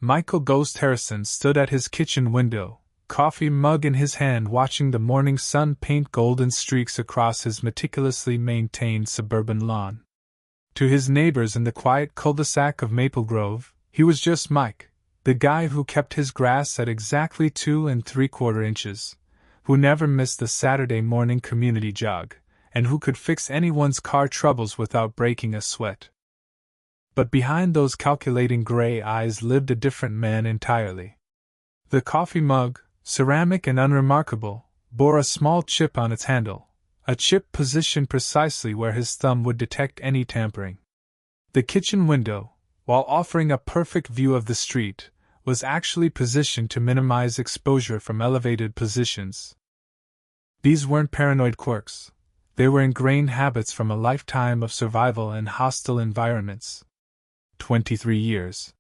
Michael Ghost Harrison stood at his kitchen window, coffee mug in his hand, watching the morning sun paint golden streaks across his meticulously maintained suburban lawn. To his neighbors in the quiet cul-de-sac of Maple Grove, he was just Mike, the guy who kept his grass at exactly 2 3/4 inches, who never missed the Saturday morning community jog, and who could fix anyone's car troubles without breaking a sweat. But behind those calculating gray eyes lived a different man entirely. The coffee mug, ceramic and unremarkable, bore a small chip on its handle, a chip positioned precisely where his thumb would detect any tampering. The kitchen window, while offering a perfect view of the street, was actually positioned to minimize exposure from elevated positions. These weren't paranoid quirks. They were ingrained habits from a lifetime of survival in hostile environments. 23 years.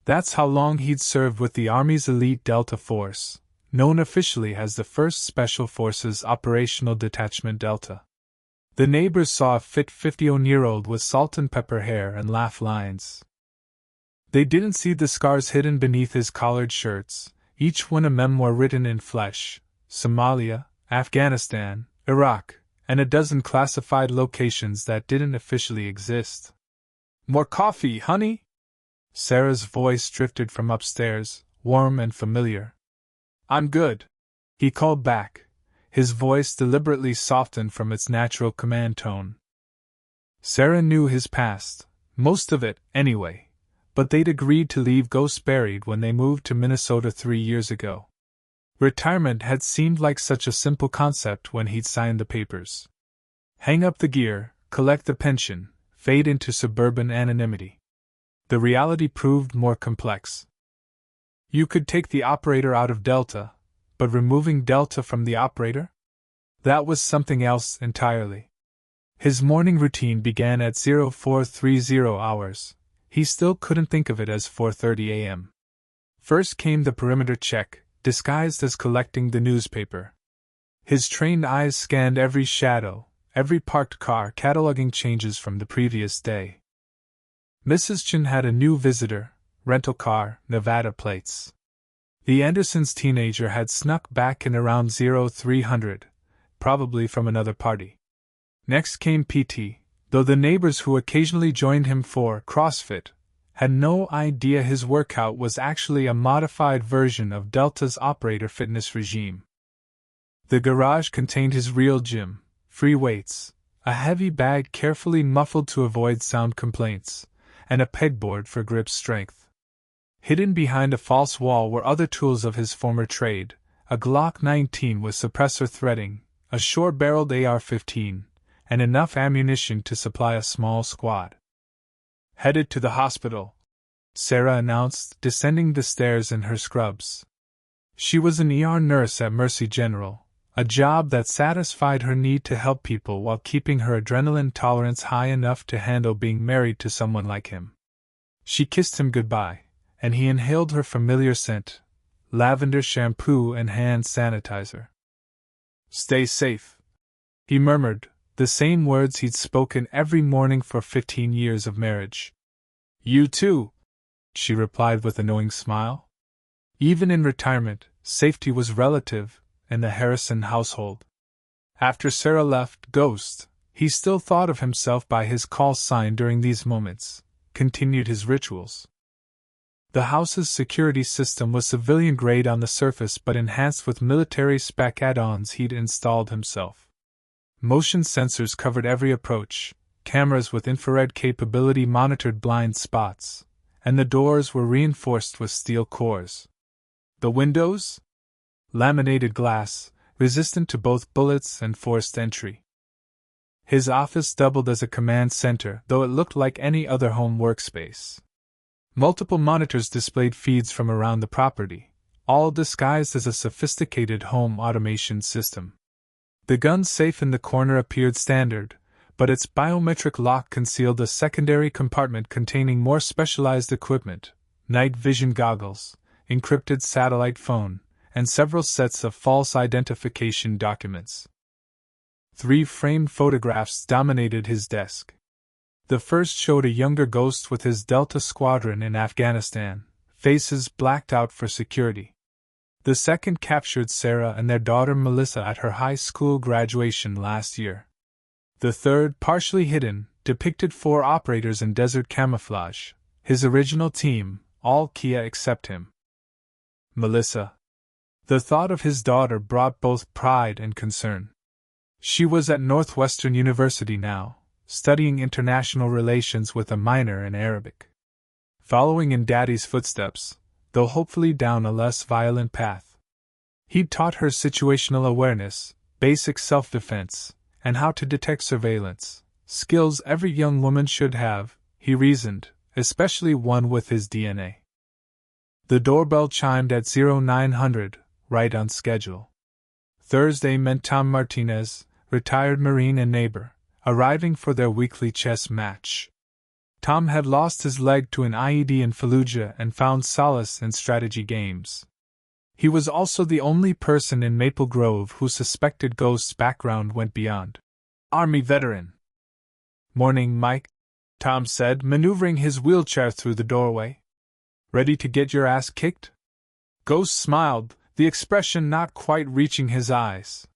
That's how long he'd served with the Army's elite Delta Force, known officially as the 1st Special Forces Operational Detachment Delta. The neighbors saw a fit 50-year-old with salt and pepper hair and laugh lines. They didn't see the scars hidden beneath his collared shirts, each one a memoir written in flesh: Somalia, Afghanistan, Iraq, and a dozen classified locations that didn't officially exist. "More coffee, honey?" Sarah's voice drifted from upstairs, warm and familiar. "I'm good," he called back, his voice deliberately softened from its natural command tone. Sarah knew his past, most of it, anyway, but they'd agreed to leave ghosts buried when they moved to Minnesota 3 years ago. Retirement had seemed like such a simple concept when he'd signed the papers. Hang up the gear, collect the pension, fade into suburban anonymity. The reality proved more complex. You could take the operator out of Delta, but removing Delta from the operator? That was something else entirely. His morning routine began at 0430 hours. He still couldn't think of it as 4:30 a.m. First came the perimeter check, disguised as collecting the newspaper. His trained eyes scanned every shadow, every parked car, cataloging changes from the previous day. Mrs. Chen had a new visitor, rental car, Nevada plates. The Andersons' teenager had snuck back in around 0300, probably from another party. Next came PT, though the neighbors who occasionally joined him for CrossFit had no idea his workout was actually a modified version of Delta's operator fitness regime. The garage contained his real gym, free weights, a heavy bag carefully muffled to avoid sound complaints, and a pegboard for grip strength. Hidden behind a false wall were other tools of his former trade, a Glock 19 with suppressor threading, a short-barreled AR-15, and enough ammunition to supply a small squad. "Headed to the hospital," Sarah announced, descending the stairs in her scrubs. She was an ER nurse at Mercy General, a job that satisfied her need to help people while keeping her adrenaline tolerance high enough to handle being married to someone like him. She kissed him goodbye, and he inhaled her familiar scent, lavender shampoo and hand sanitizer. "Stay safe," he murmured, the same words he'd spoken every morning for 15 years of marriage. "You too," she replied with a knowing smile. Even in retirement, safety was relative in the Harrison household. After Sarah left Ghost, he still thought of himself by his call sign during these moments, continued his rituals. The house's security system was civilian-grade on the surface but enhanced with military-spec add-ons he'd installed himself. Motion sensors covered every approach, cameras with infrared capability monitored blind spots, and the doors were reinforced with steel cores. The windows? Laminated glass, resistant to both bullets and forced entry. His office doubled as a command center, though it looked like any other home workspace. Multiple monitors displayed feeds from around the property, all disguised as a sophisticated home automation system. The gun safe in the corner appeared standard, but its biometric lock concealed a secondary compartment containing more specialized equipment, night vision goggles, encrypted satellite phone, and several sets of false identification documents. 3 framed photographs dominated his desk. The first showed a younger Ghost with his Delta squadron in Afghanistan, faces blacked out for security. The second captured Sarah and their daughter Melissa at her high school graduation last year. The third, partially hidden, depicted 4 operators in desert camouflage, his original team, all Kia except him. Melissa. The thought of his daughter brought both pride and concern. She was at Northwestern University now, studying international relations with a minor in Arabic. Following in Daddy's footsteps, though hopefully down a less violent path. He'd taught her situational awareness, basic self-defense, and how to detect surveillance, skills every young woman should have, he reasoned, especially one with his DNA. The doorbell chimed at 0900, right on schedule. Thursday meant Tom Martinez, retired Marine and neighbor, arriving for their weekly chess match. Tom had lost his leg to an IED in Fallujah and found solace in strategy games. He was also the only person in Maple Grove who suspected Ghost's background went beyond Army veteran. "Morning, Mike," Tom said, maneuvering his wheelchair through the doorway. "Ready to get your ass kicked?" Ghost smiled, the expression not quite reaching his eyes.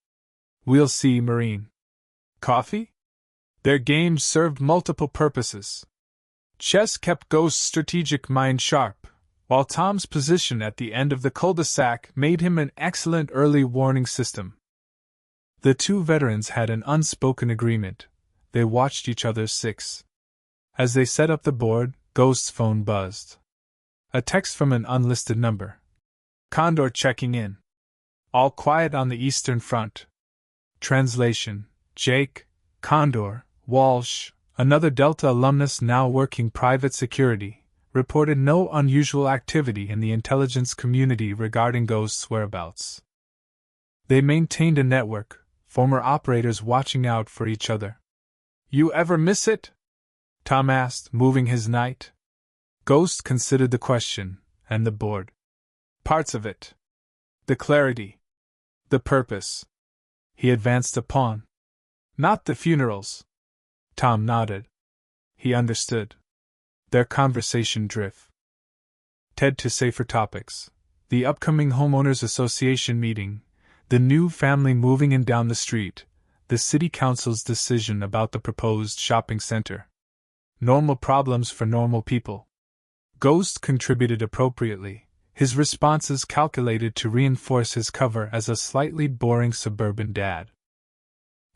"We'll see, Marine." Coffee? Their games served multiple purposes. Chess kept Ghost's strategic mind sharp, while Tom's position at the end of the cul-de-sac made him an excellent early warning system. The two veterans had an unspoken agreement. They watched each other's 6. As they set up the board, Ghost's phone buzzed. A text from an unlisted number. "Condor checking in. All quiet on the Eastern Front." Translation: Jake, Condor, Walsh, another Delta alumnus now working private security, reported no unusual activity in the intelligence community regarding Ghost's whereabouts. They maintained a network, former operators watching out for each other. "You ever miss it?" Tom asked, moving his knight. Ghost considered the question, and the board. "Parts of it. The clarity. The purpose." He advanced a pawn. "Not the funerals." Tom nodded. He understood. Their conversation drift. Ted to safer topics. The upcoming Homeowners Association meeting, the new family moving in down the street, the city council's decision about the proposed shopping center. Normal problems for normal people. Ghost contributed appropriately, his responses calculated to reinforce his cover as a slightly boring suburban dad.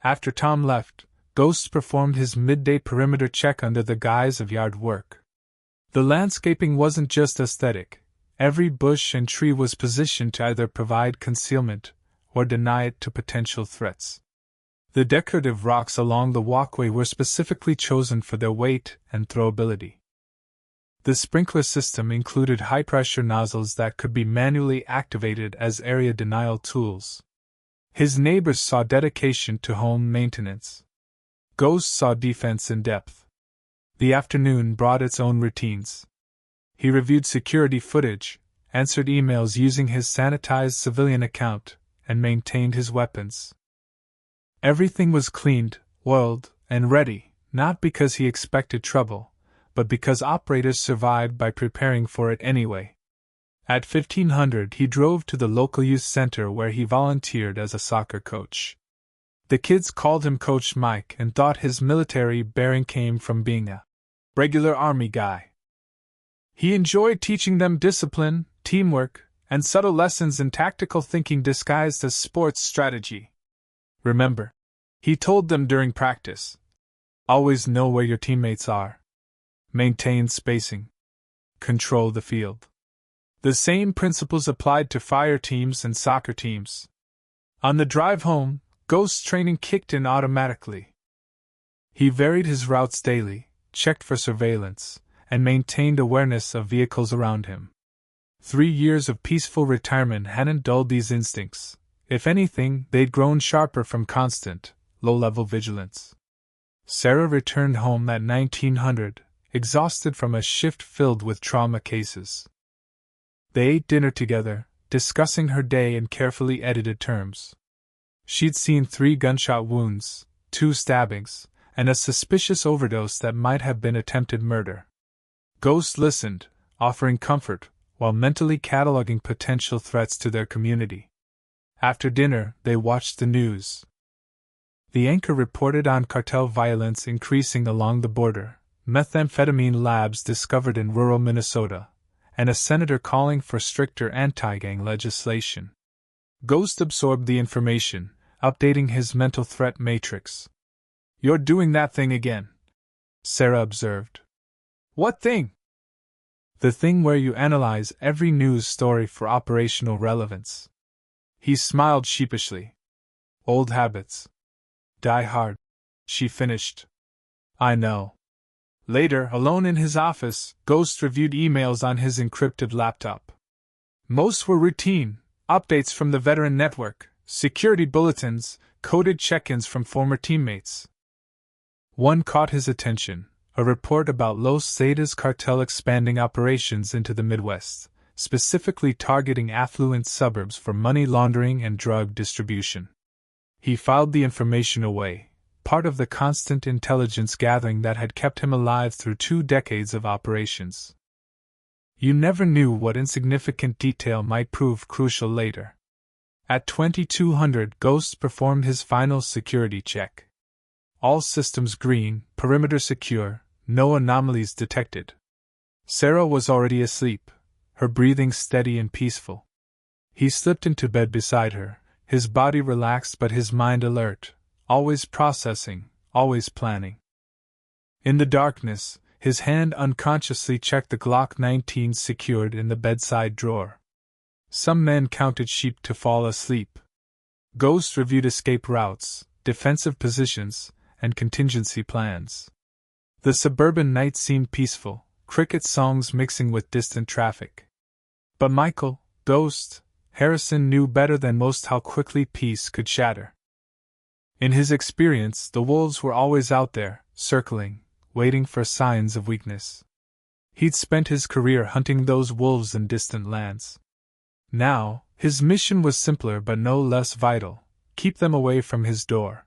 After Tom left, Ghost performed his midday perimeter check under the guise of yard work. The landscaping wasn't just aesthetic. Every bush and tree was positioned to either provide concealment or deny it to potential threats. The decorative rocks along the walkway were specifically chosen for their weight and throwability. The sprinkler system included high-pressure nozzles that could be manually activated as area denial tools. His neighbors saw dedication to home maintenance. Ghost saw defense in depth. The afternoon brought its own routines. He reviewed security footage, answered emails using his sanitized civilian account, and maintained his weapons. Everything was cleaned, oiled, and ready, not because he expected trouble, but because operators survived by preparing for it anyway. At 1500 he drove to the local youth center where he volunteered as a soccer coach. The kids called him Coach Mike and thought his military bearing came from being a regular army guy. He enjoyed teaching them discipline, teamwork, and subtle lessons in tactical thinking disguised as sports strategy. "Remember," he told them during practice, "always know where your teammates are. Maintain spacing. Control the field." The same principles applied to fire teams and soccer teams. On the drive home, Ghost's training kicked in automatically. He varied his routes daily, checked for surveillance, and maintained awareness of vehicles around him. 3 years of peaceful retirement hadn't dulled these instincts. If anything, they'd grown sharper from constant, low-level vigilance. Sarah returned home at 1900, exhausted from a shift filled with trauma cases. They ate dinner together, discussing her day in carefully edited terms. She'd seen 3 gunshot wounds, 2 stabbings, and a suspicious overdose that might have been attempted murder. Ghost listened, offering comfort, while mentally cataloging potential threats to their community. After dinner, they watched the news. The anchor reported on cartel violence increasing along the border, methamphetamine labs discovered in rural Minnesota, and a senator calling for stricter anti-gang legislation. Ghost absorbed the information, updating his mental threat matrix. "You're doing that thing again," Sarah observed. "What thing?" "The thing where you analyze every news story for operational relevance." He smiled sheepishly. "Old habits die hard," she finished. "I know." Later, alone in his office, Ghost reviewed emails on his encrypted laptop. Most were routine, updates from the veteran network, security bulletins, coded check-ins from former teammates. One caught his attention, a report about Los Zetas cartel expanding operations into the Midwest, specifically targeting affluent suburbs for money laundering and drug distribution. He filed the information away, part of the constant intelligence gathering that had kept him alive through 2 decades of operations. You never knew what insignificant detail might prove crucial later. At 2200, Ghost performed his final security check. All systems green, perimeter secure, no anomalies detected. Sarah was already asleep, her breathing steady and peaceful. He slipped into bed beside her, his body relaxed but his mind alert, always processing, always planning. In the darkness, his hand unconsciously checked the Glock 19 secured in the bedside drawer. Some men counted sheep to fall asleep. Ghost reviewed escape routes, defensive positions, and contingency plans. The suburban night seemed peaceful, cricket songs mixing with distant traffic. But Michael, Ghost, Harrison knew better than most how quickly peace could shatter. In his experience, the wolves were always out there, circling, waiting for signs of weakness. He'd spent his career hunting those wolves in distant lands. Now, his mission was simpler but no less vital: keep them away from his door.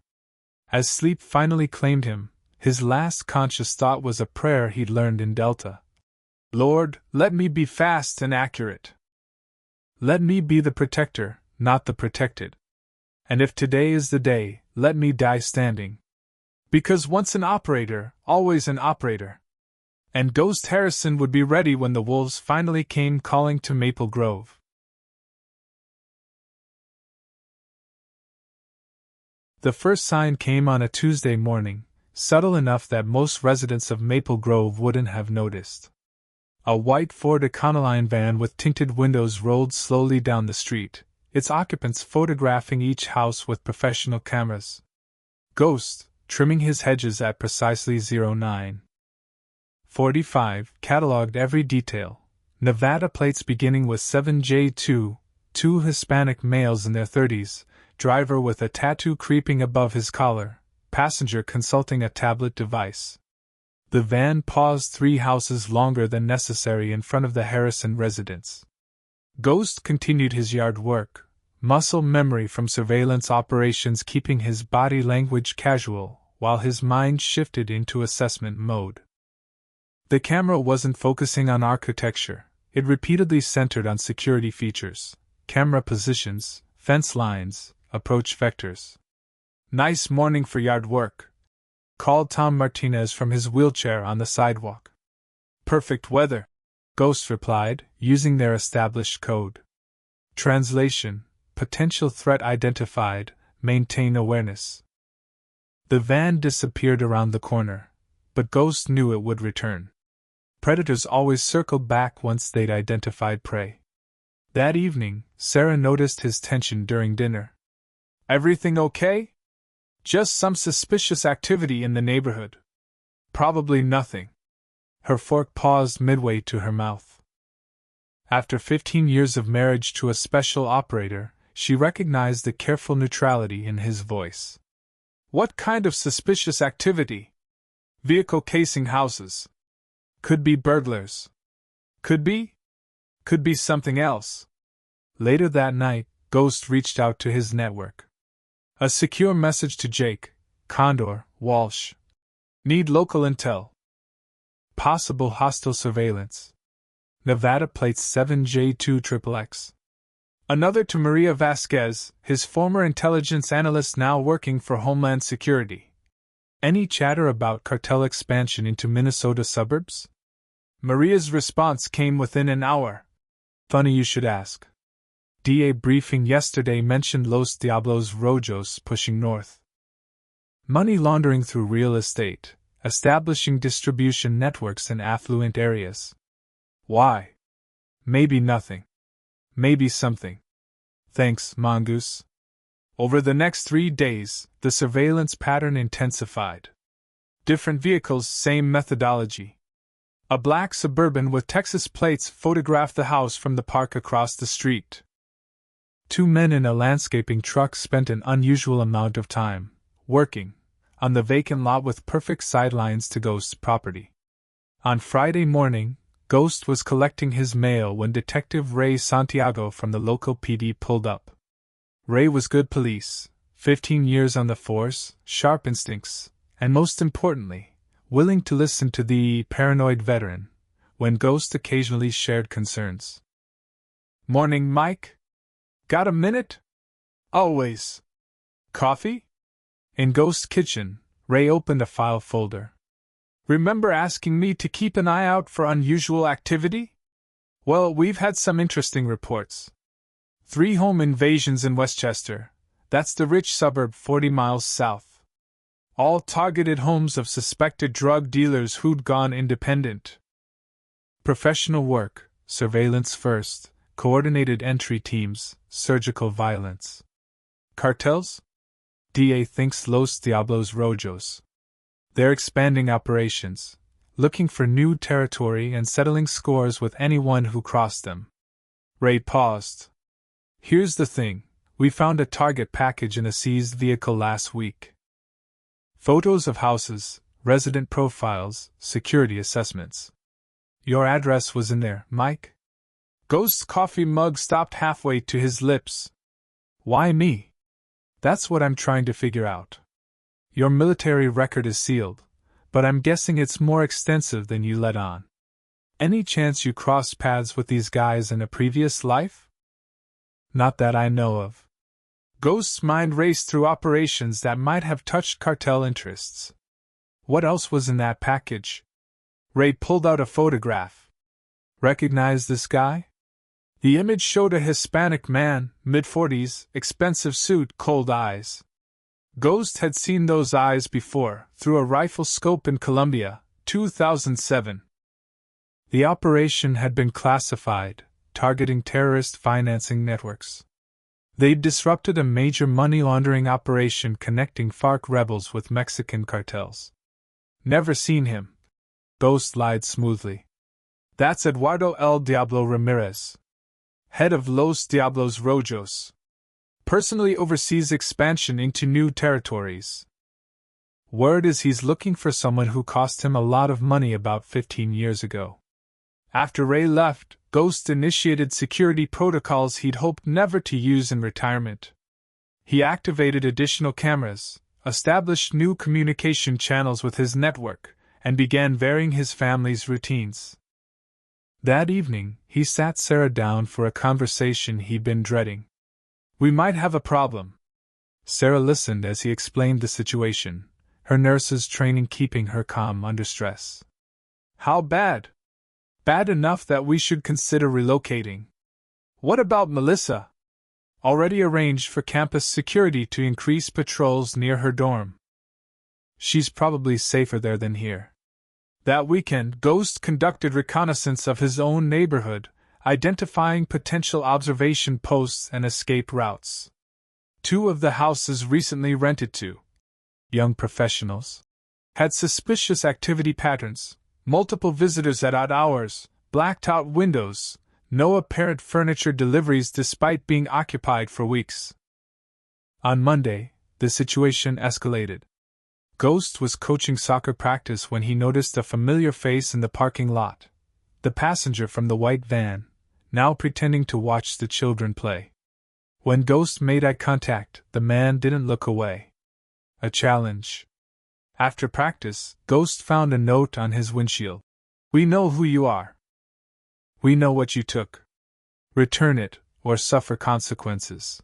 As sleep finally claimed him, his last conscious thought was a prayer he'd learned in Delta. "Lord, let me be fast and accurate. Let me be the protector, not the protected. And if today is the day, let me die standing. Because once an operator, always an operator." And Ghost Harrison would be ready when the wolves finally came calling to Maple Grove. The first sign came on a Tuesday morning, subtle enough that most residents of Maple Grove wouldn't have noticed. A white Ford Econoline van with tinted windows rolled slowly down the street, its occupants photographing each house with professional cameras. Ghost, trimming his hedges at precisely 09:45, cataloged every detail. Nevada plates beginning with 7J2, 2 Hispanic males in their 30s, driver with a tattoo creeping above his collar, passenger consulting a tablet device. The van paused 3 houses longer than necessary in front of the Harrison residence. Ghost continued his yard work, muscle memory from surveillance operations keeping his body language casual, while his mind shifted into assessment mode. The camera wasn't focusing on architecture, it repeatedly centered on security features, camera positions, fence lines, approach vectors. "Nice morning for yard work," called Tom Martinez from his wheelchair on the sidewalk. "Perfect weather," Ghost replied, using their established code. Translation: potential threat identified, maintain awareness. The van disappeared around the corner, but Ghost knew it would return. Predators always circled back once they'd identified prey. That evening, Sarah noticed his tension during dinner. "Everything okay? Just some suspicious activity in the neighborhood." "Probably nothing." Her fork paused midway to her mouth. After 15 years of marriage to a special operator, she recognized the careful neutrality in his voice. "What kind of suspicious activity?" "Vehicle casing houses. Could be burglars. Could be something else." Later that night, Ghost reached out to his network. A secure message to Jake, Condor, Walsh. "Need local intel. Possible hostile surveillance. Nevada plates 7J2XXX. Another to Maria Vasquez, his former intelligence analyst now working for Homeland Security. Any chatter about cartel expansion into Minnesota suburbs? Maria's response came within an hour. Funny you should ask. DA briefing yesterday mentioned Los Diablos Rojos pushing north. Money laundering through real estate, establishing distribution networks in affluent areas. Why? Maybe nothing. Maybe something. Thanks, Mongoose. Over the next 3 days, the surveillance pattern intensified. Different vehicles, same methodology. A black suburban with Texas plates photographed the house from the park across the street. 2 men in a landscaping truck spent an unusual amount of time working on the vacant lot with perfect sidelines to Ghost's property. On Friday morning, Ghost was collecting his mail when Detective Ray Santiago from the local PD pulled up. Ray was good police, 15 years on the force, sharp instincts, and most importantly, willing to listen to the paranoid veteran when Ghost occasionally shared concerns. "Morning, Mike. Got a minute?" "Always." "Coffee?" In Ghost's kitchen, Ray opened a file folder. "Remember asking me to keep an eye out for unusual activity? Well, we've had some interesting reports. 3 home invasions in Westchester, that's the rich suburb 40 miles south. All targeted homes of suspected drug dealers who'd gone independent. Professional work, surveillance first, coordinated entry teams, surgical violence. Cartels? DA thinks Los Diablos Rojos. They're expanding operations, looking for new territory and settling scores with anyone who crossed them." Ray paused. "Here's the thing, we found a target package in a seized vehicle last week. Photos of houses, resident profiles, security assessments. Your address was in there, Mike?" Ghost's coffee mug stopped halfway to his lips. "Why me? That's what I'm trying to figure out. Your military record is sealed, but I'm guessing it's more extensive than you let on. Any chance you crossed paths with these guys in a previous life?" "Not that I know of." Ghost's mind raced through operations that might have touched cartel interests. What else was in that package? Ray pulled out a photograph. "Recognize this guy?" The image showed a Hispanic man, mid-40s, expensive suit, cold eyes. Ghost had seen those eyes before, through a rifle scope in Colombia, 2007. The operation had been classified, targeting terrorist financing networks. They'd disrupted a major money laundering operation connecting FARC rebels with Mexican cartels. "Never seen him." Ghost lied smoothly. "That's Eduardo El Diablo Ramirez, head of Los Diablos Rojos. Personally oversees expansion into new territories. Word is he's looking for someone who cost him a lot of money about 15 years ago. After Ray left, Ghost initiated security protocols he'd hoped never to use in retirement. He activated additional cameras, established new communication channels with his network, and began varying his family's routines. That evening, he sat Sarah down for a conversation he'd been dreading. "We might have a problem." Sarah listened as he explained the situation, her nurse's training keeping her calm under stress. "How bad?" "Bad enough that we should consider relocating." "What about Melissa?" "Already arranged for campus security to increase patrols near her dorm. She's probably safer there than here." That weekend, Ghost conducted reconnaissance of his own neighborhood, identifying potential observation posts and escape routes. 2 of the houses recently rented to young professionals had suspicious activity patterns, multiple visitors at odd hours, blacked out windows, no apparent furniture deliveries despite being occupied for weeks. On Monday, the situation escalated. Ghost was coaching soccer practice when he noticed a familiar face in the parking lot, the passenger from the white van, now pretending to watch the children play. When Ghost made eye contact, the man didn't look away. A challenge. After practice, Ghost found a note on his windshield. "We know who you are. We know what you took. Return it, or suffer consequences.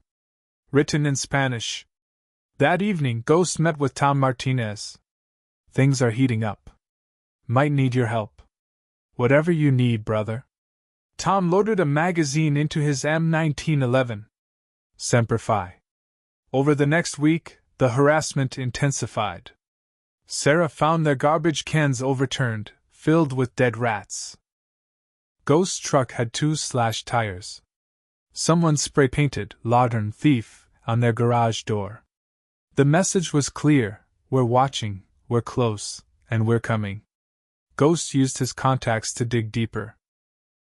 Written in Spanish. That evening, Ghost met with Tom Martinez. Things are heating up. Might need your help. Whatever you need, brother. Tom loaded a magazine into his M1911. Semper Fi. Over the next week, the harassment intensified. Sarah found their garbage cans overturned, filled with dead rats. Ghost's truck had 2 slashed tires. Someone spray-painted "Laundering Thief" on their garage door. The message was clear: we're watching, we're close, and we're coming. Ghost used his contacts to dig deeper.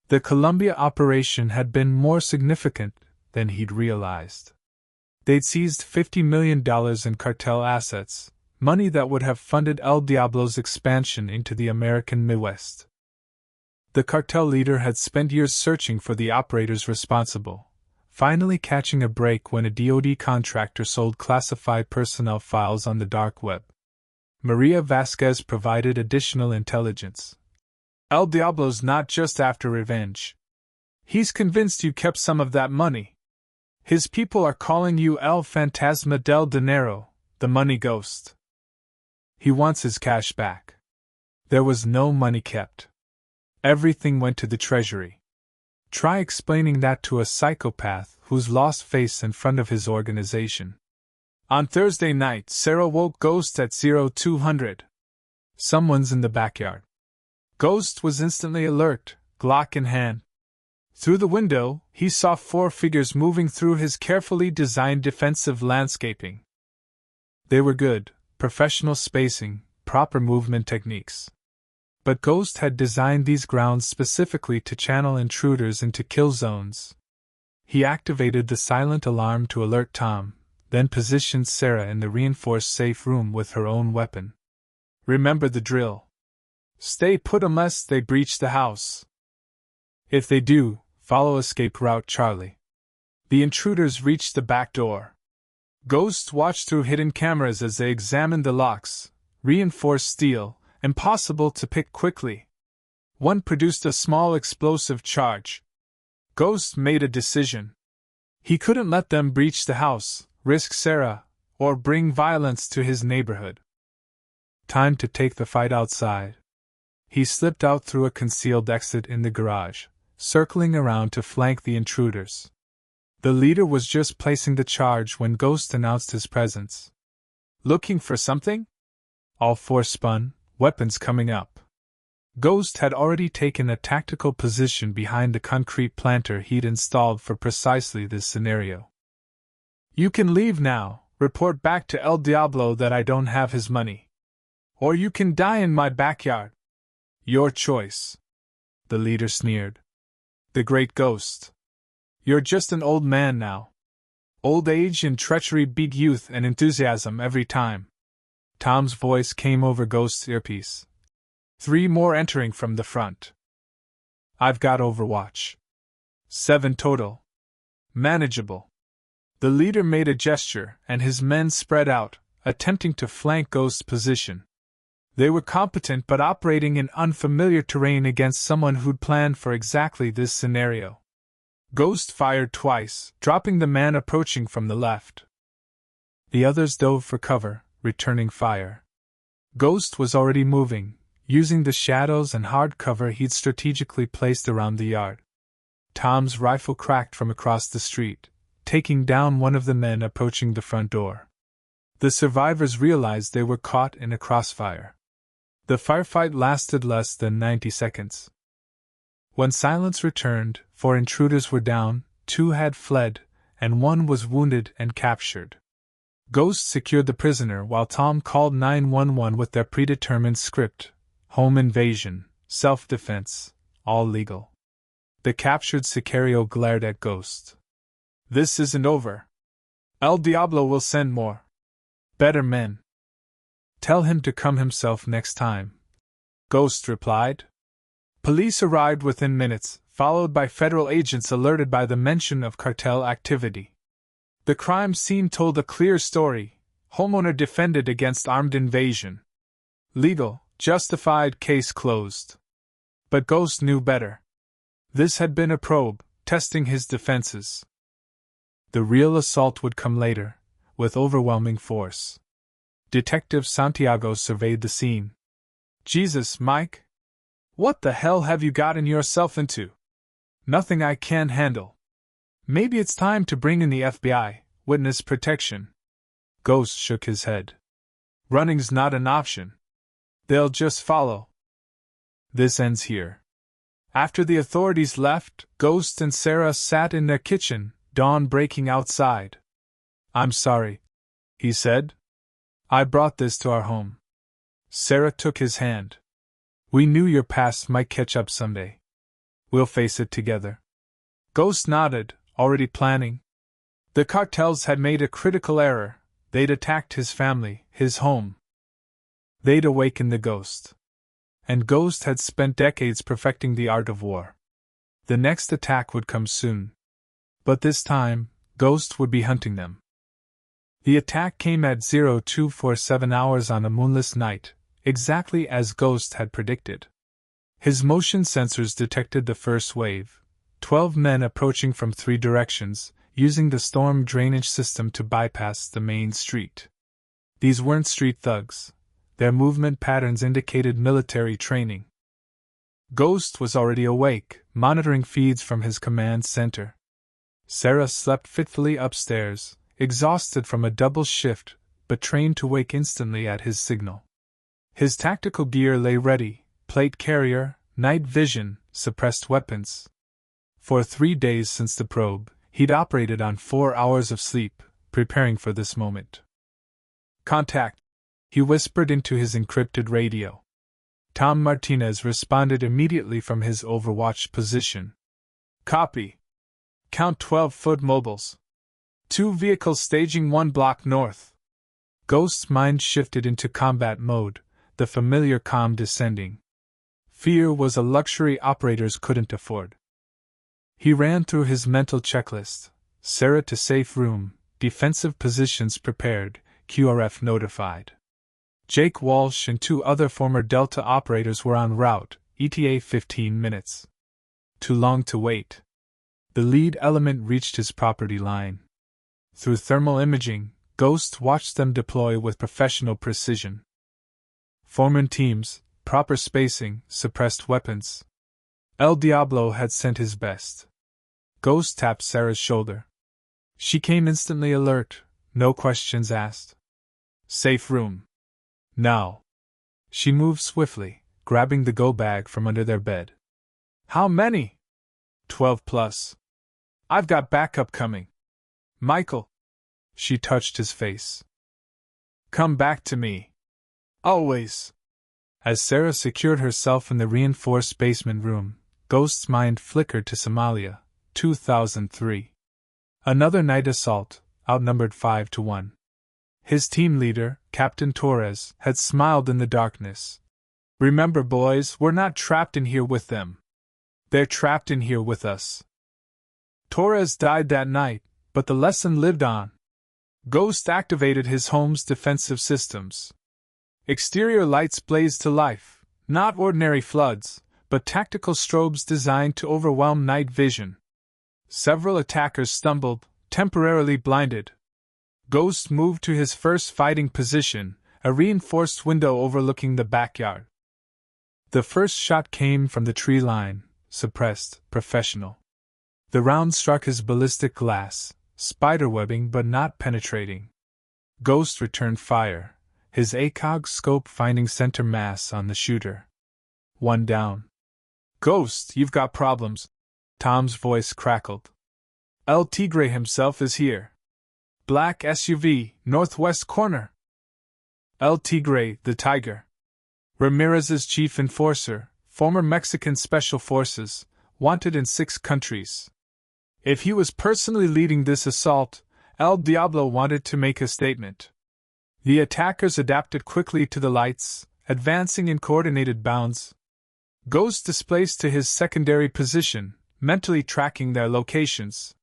The Colombia operation had been more significant than he'd realized. They'd seized $50 million in cartel assets, money that would have funded El Diablo's expansion into the American Midwest. The cartel leader had spent years searching for the operators responsible, finally catching a break when a DoD contractor sold classified personnel files on the dark web. Maria Vasquez provided additional intelligence. El Diablo's not just after revenge. He's convinced you kept some of that money. His people are calling you El Fantasma del Dinero, the money ghost. He wants his cash back. There was no money kept. Everything went to the treasury. Try explaining that to a psychopath who's lost face in front of his organization. On Thursday night, Sarah woke Ghost at 0200. Someone's in the backyard. Ghost was instantly alert, Glock in hand. Through the window, he saw 4 figures moving through his carefully designed defensive landscaping. They were good, professional spacing, proper movement techniques. But Ghost had designed these grounds specifically to channel intruders into kill zones. He activated the silent alarm to alert Tom, then positioned Sarah in the reinforced safe room with her own weapon. Remember the drill. Stay put unless they breach the house. If they do, follow escape route Charlie. The intruders reached the back door. Ghost watched through hidden cameras as they examined the locks, reinforced steel, impossible to pick quickly. One produced a small explosive charge. Ghost made a decision. He couldn't let them breach the house, risk Sarah, or bring violence to his neighborhood. Time to take the fight outside. He slipped out through a concealed exit in the garage, circling around to flank the intruders. The leader was just placing the charge when Ghost announced his presence. Looking for something? All 4 spun, weapons coming up. Ghost had already taken a tactical position behind the concrete planter he'd installed for precisely this scenario. You can leave now, report back to El Diablo that I don't have his money. Or you can die in my backyard. Your choice. The leader sneered. The great Ghost. You're just an old man now. Old age and treachery beat youth and enthusiasm every time. Tom's voice came over Ghost's earpiece. 3 more entering from the front. I've got overwatch. 7 total. Manageable. The leader made a gesture, and his men spread out, attempting to flank Ghost's position. They were competent but operating in unfamiliar terrain against someone who'd planned for exactly this scenario. Ghost fired twice, dropping the man approaching from the left. The others dove for cover, returning fire. Ghost was already moving, using the shadows and hard cover he'd strategically placed around the yard. Tom's rifle cracked from across the street, taking down one of the men approaching the front door. The survivors realized they were caught in a crossfire. The firefight lasted less than 90 seconds. When silence returned, 4 intruders were down, 2 had fled, and 1 was wounded and captured. Ghost secured the prisoner while Tom called 911 with their predetermined script: home invasion, self-defense, all legal. The captured Sicario glared at Ghost. This isn't over. El Diablo will send more. Better men. Tell him to come himself next time. Ghost replied. Police arrived within minutes, followed by federal agents alerted by the mention of cartel activity. The crime scene told a clear story: homeowner defended against armed invasion. Legal, justified, case closed. But Ghost knew better. This had been a probe, testing his defenses. The real assault would come later, with overwhelming force. Detective Santiago surveyed the scene. Jesus, Mike! What the hell have you gotten yourself into? Nothing I can't handle. Maybe it's time to bring in the FBI, witness protection. Ghost shook his head. Running's not an option. They'll just follow. This ends here. After the authorities left, Ghost and Sarah sat in their kitchen, dawn breaking outside. I'm sorry, he said. I brought this to our home. Sarah took his hand. We knew your past might catch up someday. We'll face it together. Ghost nodded, already planning. The Cartels had made a critical error. They'd attacked his family, his home. They'd awakened the Ghost. And Ghost had spent decades perfecting the art of war. The next attack would come soon. But this time, Ghost would be hunting them. The attack came at 0247 hours on a moonless night, exactly as Ghost had predicted. His motion sensors detected the first wave, 12 men approaching from 3 directions, using the storm drainage system to bypass the main street. These weren't street thugs. Their movement patterns indicated military training. Ghost was already awake, monitoring feeds from his command center. Sarah slept fitfully upstairs, exhausted from a double shift, but trained to wake instantly at his signal. His tactical gear lay ready: plate carrier, night vision, suppressed weapons. For 3 days since the probe, he'd operated on 4 hours of sleep, preparing for this moment. Contact, he whispered into his encrypted radio. Tom Martinez responded immediately from his overwatched position. Copy. Count 12-foot mobiles. 2 vehicles staging 1 block north. Ghost's mind shifted into combat mode, the familiar calm descending. Fear was a luxury operators couldn't afford. He ran through his mental checklist. Sarah to safe room, defensive positions prepared, QRF notified. Jake Walsh and 2 other former Delta operators were en route, ETA 15 minutes. Too long to wait. The lead element reached his property line. Through thermal imaging, Ghost watched them deploy with professional precision. Foreman teams, proper spacing, suppressed weapons. El Diablo had sent his best. Ghost tapped Sarah's shoulder. She came instantly alert, no questions asked. Safe room. Now. She moved swiftly, grabbing the go bag from under their bed. How many? 12 plus. I've got backup coming. Michael. She touched his face. Come back to me. Always. As Sarah secured herself in the reinforced basement room, Ghost's mind flickered to Somalia, 2003. Another night assault, outnumbered 5-1. His team leader, Captain Torres, had smiled in the darkness. Remember, boys, we're not trapped in here with them. They're trapped in here with us. Torres died that night, but the lesson lived on. Ghost activated his home's defensive systems. Exterior lights blazed to life, not ordinary floods, but tactical strobes designed to overwhelm night vision. Several attackers stumbled, temporarily blinded. Ghost moved to his first fighting position, a reinforced window overlooking the backyard. The first shot came from the tree line, suppressed, professional. The round struck his ballistic glass, spiderwebbing but not penetrating. Ghost returned fire, his ACOG scope finding center mass on the shooter. 1 down. Ghost, you've got problems. Tom's voice crackled. El Tigre himself is here. Black SUV, northwest corner. El Tigre, the Tiger. Ramirez's chief enforcer, former Mexican Special Forces, wanted in 6 countries. If he was personally leading this assault, El Diablo wanted to make a statement. The attackers adapted quickly to the lights, advancing in coordinated bounds. Ghost displaced to his secondary position, mentally tracking their locations.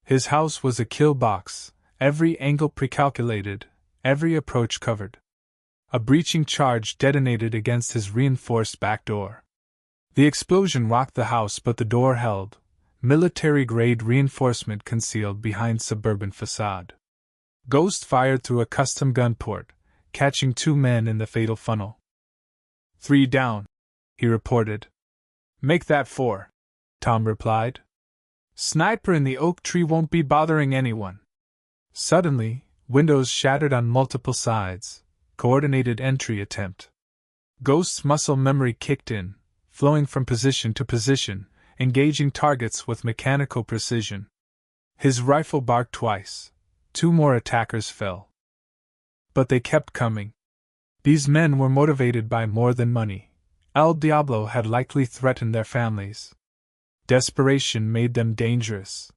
His house was a kill box, every angle precalculated, every approach covered. A breaching charge detonated against his reinforced back door. The explosion rocked the house, but the door held, military-grade reinforcement concealed behind suburban facade. Ghost fired through a custom gun port, catching 2 men in the fatal funnel. 3 down, he reported. Make that 4, Tom replied. Sniper in the oak tree won't be bothering anyone. Suddenly, windows shattered on multiple sides. Coordinated entry attempt. Ghost's muscle memory kicked in, flowing from position to position, engaging targets with mechanical precision. His rifle barked twice. 2 more attackers fell. But they kept coming. These men were motivated by more than money. El Diablo had likely threatened their families. Desperation made them dangerous.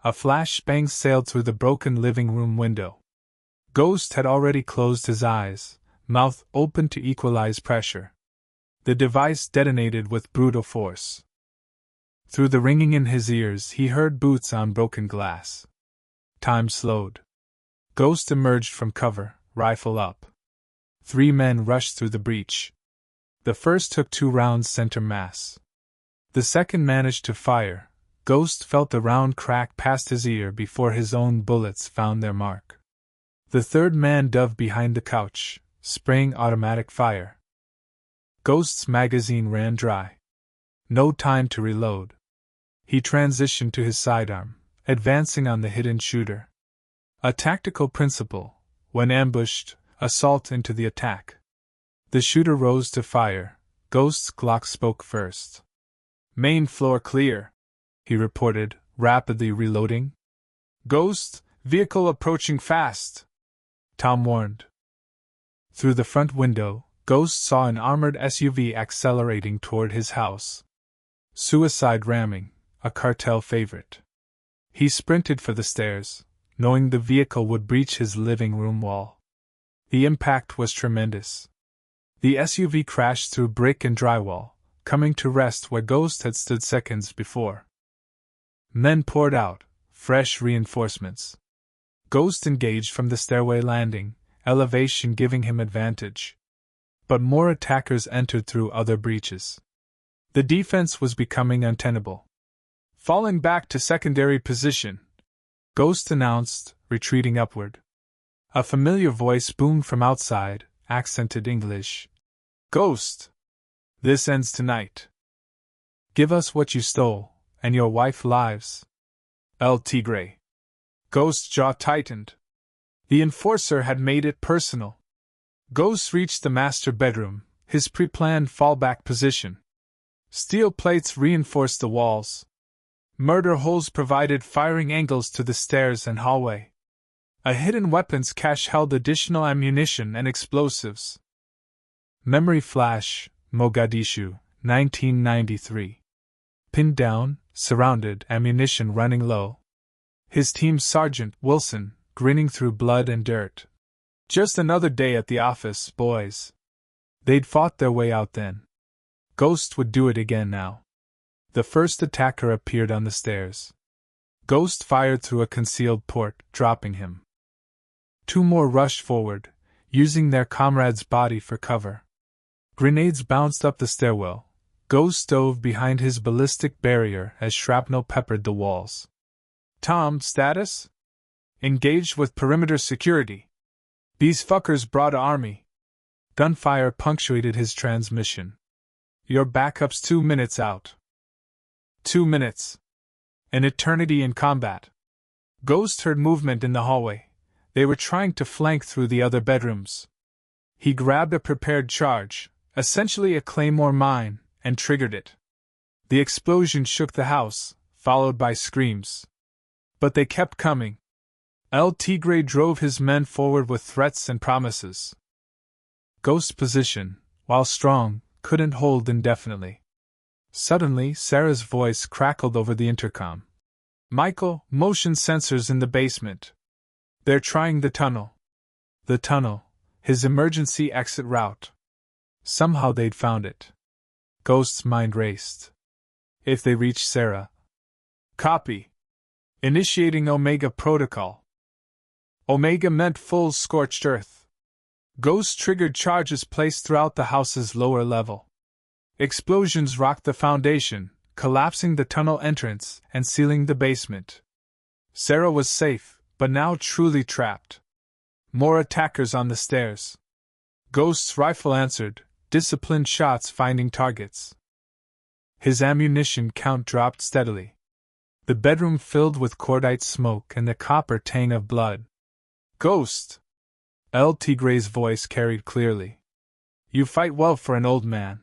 A flashbang sailed through the broken living room window. Ghost had already closed his eyes, mouth open to equalize pressure. The device detonated with brutal force. Through the ringing in his ears, he heard boots on broken glass. Time slowed. Ghost emerged from cover, rifle up. 3 men rushed through the breach. The first took 2 rounds center mass. The second managed to fire. Ghost felt the round crack past his ear before his own bullets found their mark. The third man dove behind the couch, spraying automatic fire. Ghost's magazine ran dry. No time to reload. He transitioned to his sidearm, advancing on the hidden shooter. A tactical principle: when ambushed, assault into the attack. The shooter rose to fire. Ghost's Glock spoke first. Main floor clear, he reported, rapidly reloading. Ghost, vehicle approaching fast, Tom warned. Through the front window, Ghost saw an armored SUV accelerating toward his house. Suicide ramming, a cartel favorite. He sprinted for the stairs, knowing the vehicle would breach his living room wall. The impact was tremendous. The SUV crashed through brick and drywall, coming to rest where Ghost had stood seconds before. Men poured out, fresh reinforcements. Ghost engaged from the stairway landing, elevation giving him advantage. But more attackers entered through other breaches. The defense was becoming untenable. Falling back to secondary position, Ghost announced, retreating upward. A familiar voice boomed from outside, accented English. Ghost! This ends tonight. Give us what you stole, and your wife lives. El Tigre. Ghost's jaw tightened. The enforcer had made it personal. Ghost reached the master bedroom, his pre-planned fallback position. Steel plates reinforced the walls. Murder holes provided firing angles to the stairs and hallway. A hidden weapons cache held additional ammunition and explosives. Memory flash, Mogadishu, 1993. Pinned down, surrounded, ammunition running low. His team sergeant, Wilson, grinning through blood and dirt. Just another day at the office, boys. They'd fought their way out then. Ghost would do it again now. The first attacker appeared on the stairs. Ghost fired through a concealed port, dropping him. 2 more rushed forward, using their comrade's body for cover. Grenades bounced up the stairwell. Ghost dove behind his ballistic barrier as shrapnel peppered the walls. Tom, status? Engaged with perimeter security. These fuckers brought a army. Gunfire punctuated his transmission. Your backup's 2 minutes out. 2 minutes. An eternity in combat. Ghost heard movement in the hallway. They were trying to flank through the other bedrooms. He grabbed a prepared charge, essentially a claymore mine, and triggered it. The explosion shook the house, followed by screams. But they kept coming. El Tigre drove his men forward with threats and promises. Ghost's position, while strong, couldn't hold indefinitely. Suddenly, Sarah's voice crackled over the intercom. Michael, motion sensors in the basement. They're trying the tunnel. The tunnel, his emergency exit route. Somehow they'd found it. Ghost's mind raced. If they reach Sarah. Copy. Initiating Omega Protocol. Omega meant full scorched earth. Ghost triggered charges placed throughout the house's lower level. Explosions rocked the foundation, collapsing the tunnel entrance and sealing the basement. Sarah was safe, but now truly trapped. More attackers on the stairs. Ghost's rifle answered, disciplined shots finding targets. His ammunition count dropped steadily. The bedroom filled with cordite smoke and the copper tang of blood. Ghost! El Tigre's voice carried clearly. You fight well for an old man.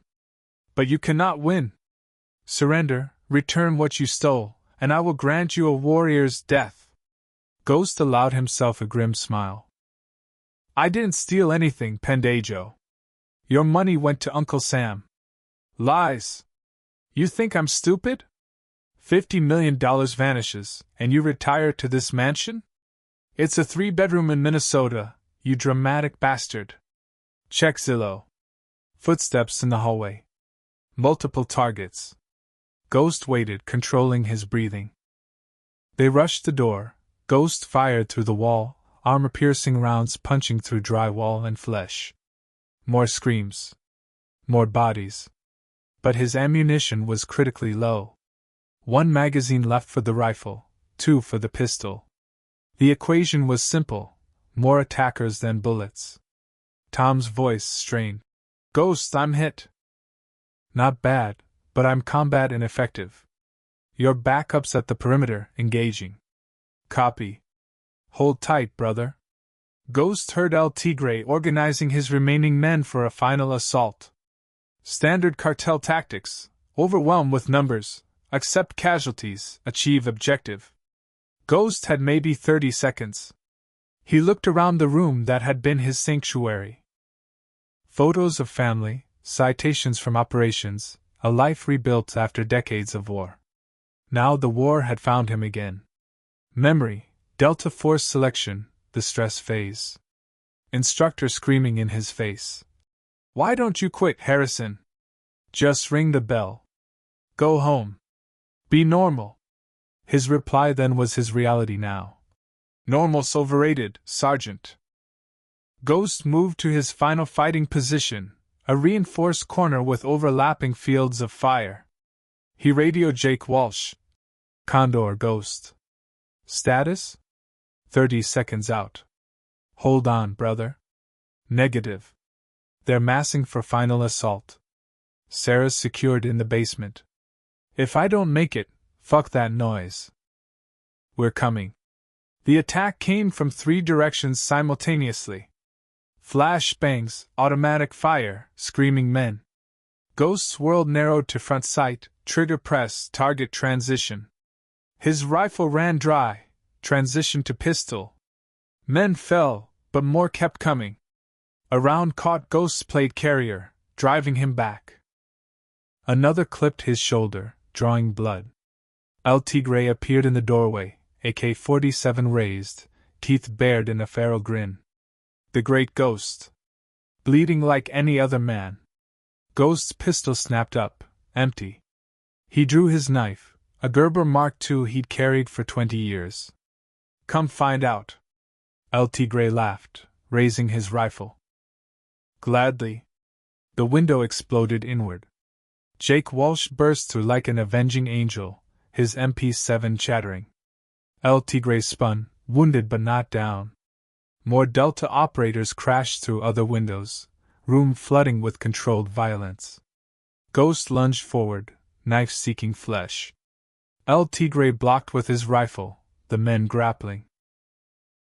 But you cannot win. Surrender, return what you stole, and I will grant you a warrior's death. Ghost allowed himself a grim smile. I didn't steal anything, Pendejo. Your money went to Uncle Sam. Lies. You think I'm stupid? $50 million vanishes, and you retire to this mansion? It's a 3-bedroom in Minnesota, you dramatic bastard. Check Zillow. Footsteps in the hallway. Multiple targets. Ghost waited, controlling his breathing. They rushed the door. Ghost fired through the wall, armor-piercing rounds punching through drywall and flesh. More screams. More bodies. But his ammunition was critically low. 1 magazine left for the rifle, 2 for the pistol. The equation was simple: more attackers than bullets. Tom's voice strained. Ghost, I'm hit. Not bad, but I'm combat ineffective. Your backup's at the perimeter, engaging. Copy. Hold tight, brother. Ghost heard El Tigre organizing his remaining men for a final assault. Standard cartel tactics: overwhelm with numbers, accept casualties, achieve objective. Ghost had maybe 30 seconds. He looked around the room that had been his sanctuary. Photos of family, citations from operations, a life rebuilt after decades of war. Now the war had found him again. Memory, Delta Force selection, the stress phase. Instructor screaming in his face. Why don't you quit, Harrison? Just ring the bell. Go home. Be normal. His reply then was his reality now. Normal's overrated, Sergeant. Ghost moved to his final fighting position, a reinforced corner with overlapping fields of fire. He radioed Jake Walsh. Condor Ghost. Status? 30 seconds out. Hold on, brother. Negative. They're massing for final assault. Sarah's secured in the basement. If I don't make it, fuck that noise. We're coming. The attack came from 3 directions simultaneously. Flash bangs, automatic fire, screaming men. Ghost's world narrowed to front sight, trigger press, target transition. His rifle ran dry, transition to pistol. Men fell, but more kept coming. A round caught Ghost's plate carrier, driving him back. Another clipped his shoulder, drawing blood. El Tigre appeared in the doorway, AK-47 raised, teeth bared in a feral grin. The great Ghost. Bleeding like any other man. Ghost's pistol snapped up, empty. He drew his knife, a Gerber Mark II he'd carried for 20 years. Come find out. El Tigre laughed, raising his rifle. Gladly. The window exploded inward. Jake Walsh burst through like an avenging angel, his MP7 chattering. El Tigre spun, wounded but not down. More Delta operators crashed through other windows, room flooding with controlled violence. Ghost lunged forward, knife seeking flesh. El Tigre blocked with his rifle, the men grappling.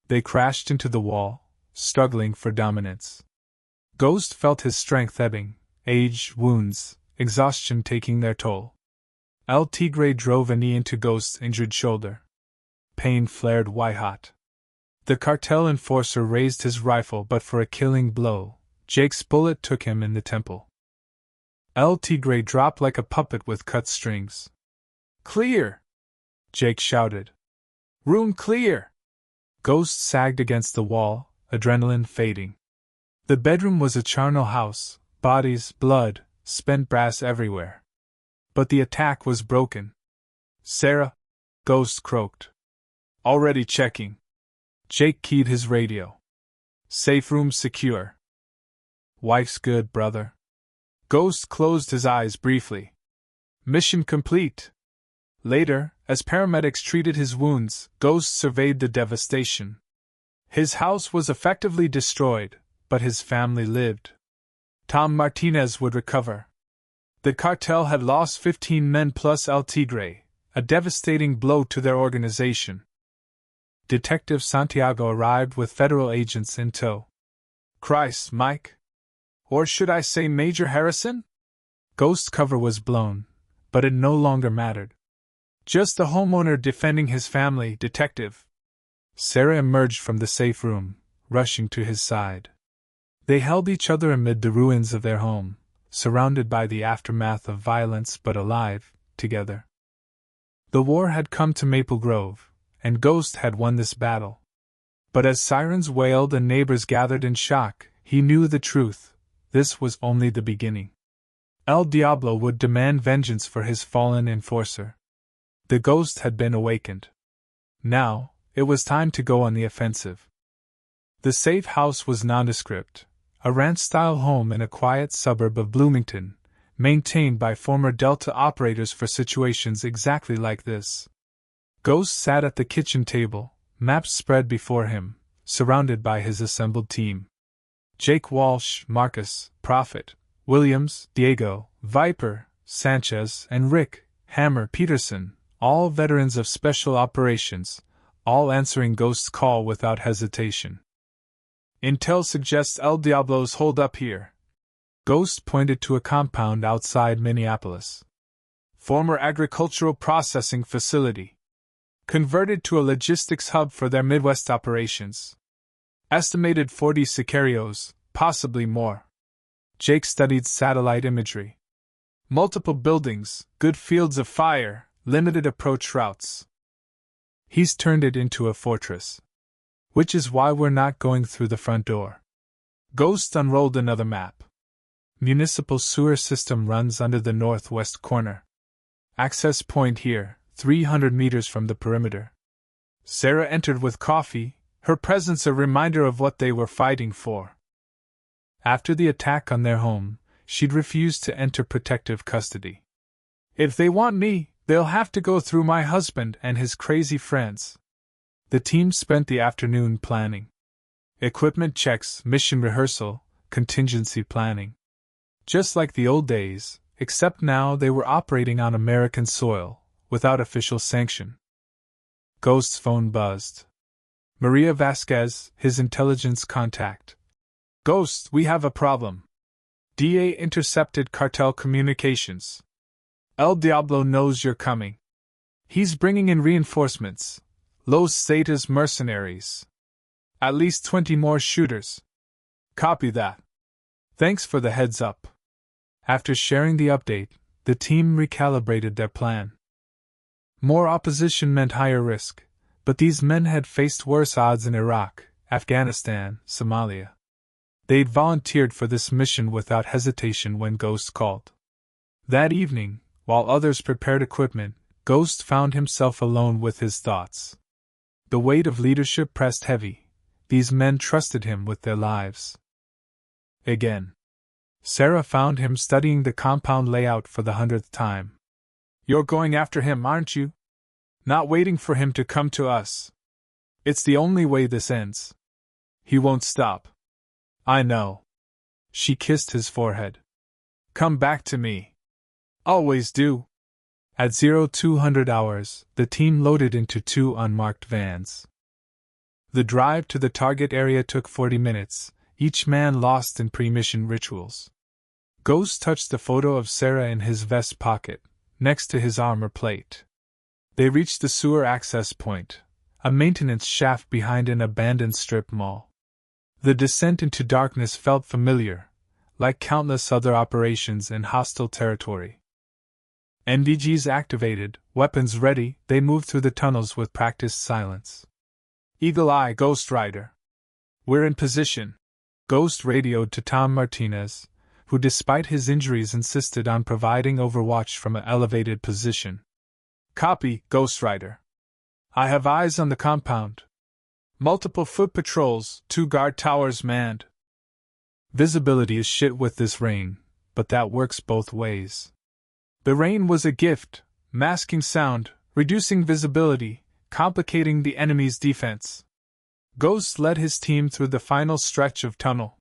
They crashed into the wall, struggling for dominance. Ghost felt his strength ebbing, age, wounds, exhaustion taking their toll. El Tigre drove a knee into Ghost's injured shoulder. Pain flared white-hot. The cartel enforcer raised his rifle, but for a killing blow, Jake's bullet took him in the temple. El Tigre dropped like a puppet with cut strings. Clear! Jake shouted. Room clear! Ghost sagged against the wall, adrenaline fading. The bedroom was a charnel house, bodies, blood, spent brass everywhere. But the attack was broken. Sarah? Ghost croaked. Already checking. Jake keyed his radio. Safe room secure. Wife's good, brother. Ghost closed his eyes briefly. Mission complete. Later, as paramedics treated his wounds, Ghost surveyed the devastation. His house was effectively destroyed, but his family lived. Tom Martinez would recover. The cartel had lost 15 men plus El Tigre, a devastating blow to their organization. Detective Santiago arrived with federal agents in tow. Christ, Mike? Or should I say Major Harrison? Ghost's cover was blown, but it no longer mattered. Just the homeowner defending his family, Detective. Sarah emerged from the safe room, rushing to his side. They held each other amid the ruins of their home, surrounded by the aftermath of violence but alive, together. The war had come to Maple Grove, and Ghost had won this battle. But as sirens wailed and neighbors gathered in shock, he knew the truth. This was only the beginning. El Diablo would demand vengeance for his fallen enforcer. The ghost had been awakened. Now, it was time to go on the offensive. The safe house was nondescript, a ranch-style home in a quiet suburb of Bloomington, maintained by former Delta operators for situations exactly like this. Ghost sat at the kitchen table, maps spread before him, surrounded by his assembled team. Jake Walsh, Marcus, Prophet, Williams, Diego, Viper, Sanchez, and Rick, Hammer Peterson, all veterans of special operations, all answering Ghost's call without hesitation. Intel suggests El Diablo's hold up here. Ghost pointed to a compound outside Minneapolis. Former agricultural processing facility. Converted to a logistics hub for their Midwest operations. Estimated 40 sicarios, possibly more. Jake studied satellite imagery. Multiple buildings, good fields of fire, limited approach routes. He's turned it into a fortress. Which is why we're not going through the front door. Ghost unrolled another map. Municipal sewer system runs under the northwest corner. Access point here, 300 meters from the perimeter. Sarah entered with coffee, her presence a reminder of what they were fighting for. After the attack on their home, she'd refused to enter protective custody. If they want me, they'll have to go through my husband and his crazy friends. The team spent the afternoon planning. Equipment checks, mission rehearsal, contingency planning. Just like the old days, except now they were operating on American soil, without official sanction. Ghost's phone buzzed. Maria Vasquez, his intelligence contact. Ghost, we have a problem. DA intercepted cartel communications. El Diablo knows you're coming. He's bringing in reinforcements. Los Zetas mercenaries. At least 20 more shooters. Copy that. Thanks for the heads up. After sharing the update, the team recalibrated their plan. More opposition meant higher risk, but these men had faced worse odds in Iraq, Afghanistan, Somalia. They'd volunteered for this mission without hesitation when Ghost called. That evening, while others prepared equipment, Ghost found himself alone with his thoughts. The weight of leadership pressed heavy. These men trusted him with their lives. Again. Sarah found him studying the compound layout for the 100th time. You're going after him, aren't you? Not waiting for him to come to us. It's the only way this ends. He won't stop. I know. She kissed his forehead. Come back to me. Always do. At 0200 hours, the team loaded into 2 unmarked vans. The drive to the target area took 40 minutes, each man lost in pre-mission rituals. Ghost touched a photo of Sarah in his vest pocket, next to his armor plate. They reached the sewer access point, a maintenance shaft behind an abandoned strip mall. The descent into darkness felt familiar, like countless other operations in hostile territory. NVGs activated, weapons ready, they moved through the tunnels with practiced silence. Eagle Eye, Ghost Rider. We're in position. Ghost radioed to Tom Martinez, who despite his injuries insisted on providing overwatch from an elevated position. Copy, Ghost Rider. I have eyes on the compound. Multiple foot patrols, 2 guard towers manned. Visibility is shit with this rain, but that works both ways. The rain was a gift, masking sound, reducing visibility, complicating the enemy's defense. Ghost led his team through the final stretch of tunnel.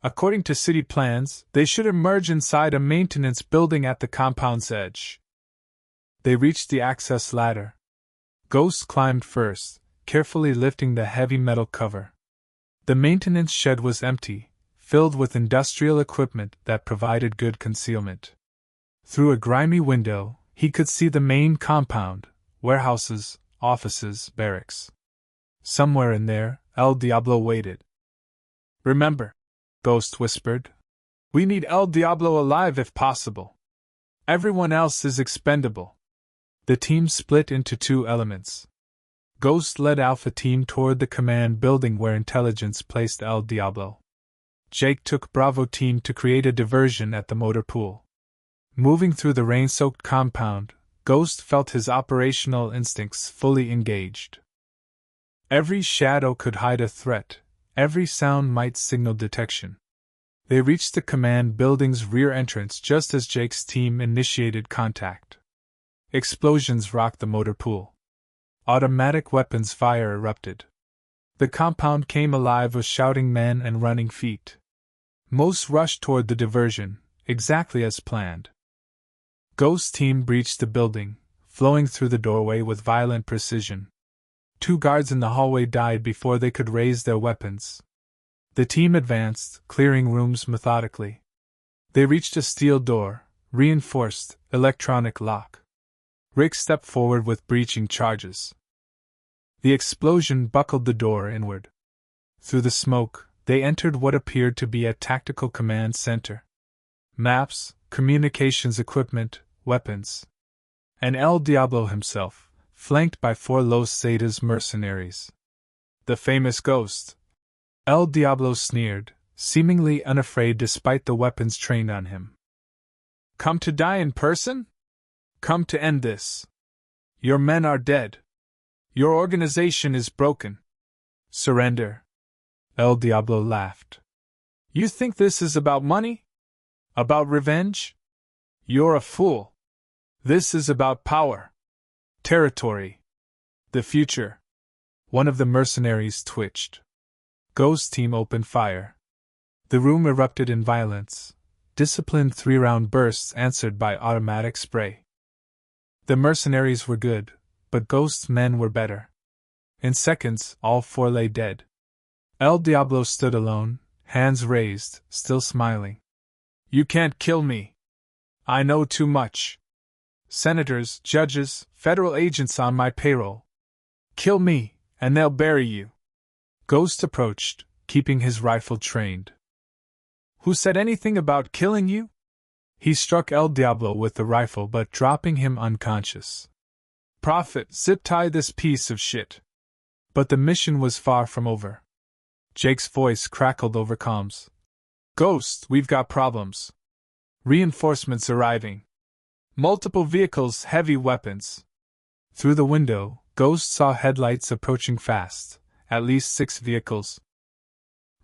According to city plans, they should emerge inside a maintenance building at the compound's edge. They reached the access ladder. Ghost climbed first, carefully lifting the heavy metal cover. The maintenance shed was empty, filled with industrial equipment that provided good concealment. Through a grimy window, he could see the main compound, warehouses, offices, barracks. Somewhere in there, El Diablo waited. "Remember," Ghost whispered, "we need El Diablo alive if possible. Everyone else is expendable." The team split into two elements. Ghost led Alpha Team toward the command building where intelligence placed El Diablo. Jake took Bravo Team to create a diversion at the motor pool. Moving through the rain-soaked compound, Ghost felt his operational instincts fully engaged. Every shadow could hide a threat, every sound might signal detection. They reached the command building's rear entrance just as Jake's team initiated contact. Explosions rocked the motor pool. Automatic weapons fire erupted. The compound came alive with shouting men and running feet. Most rushed toward the diversion, exactly as planned. Ghost's team breached the building, flowing through the doorway with violent precision. 2 guards in the hallway died before they could raise their weapons. The team advanced, clearing rooms methodically. They reached a steel door, reinforced, electronic lock. Rick stepped forward with breaching charges. The explosion buckled the door inward. Through the smoke, they entered what appeared to be a tactical command center. Maps, communications equipment, weapons. And El Diablo himself, flanked by 4 Los Zetas mercenaries. The famous Ghost. El Diablo sneered, seemingly unafraid despite the weapons trained on him. "Come to die in person? Come to end this. Your men are dead. Your organization is broken. Surrender." El Diablo laughed. "You think this is about money? About revenge? You're a fool. This is about power. Territory. The future." One of the mercenaries twitched. Ghost Team opened fire. The room erupted in violence, disciplined 3-round bursts answered by automatic spray. The mercenaries were good, but Ghost's men were better. In seconds, all 4 lay dead. El Diablo stood alone, hands raised, still smiling. "You can't kill me. I know too much. Senators, judges, federal agents on my payroll. Kill me, and they'll bury you." Ghost approached, keeping his rifle trained. "Who said anything about killing you?" He struck El Diablo with the rifle but dropping him unconscious. "Prophet, zip-tie this piece of shit." But the mission was far from over. Jake's voice crackled over comms. "Ghost, we've got problems. Reinforcements arriving. Multiple vehicles, heavy weapons." Through the window, Ghost saw headlights approaching fast, at least 6 vehicles.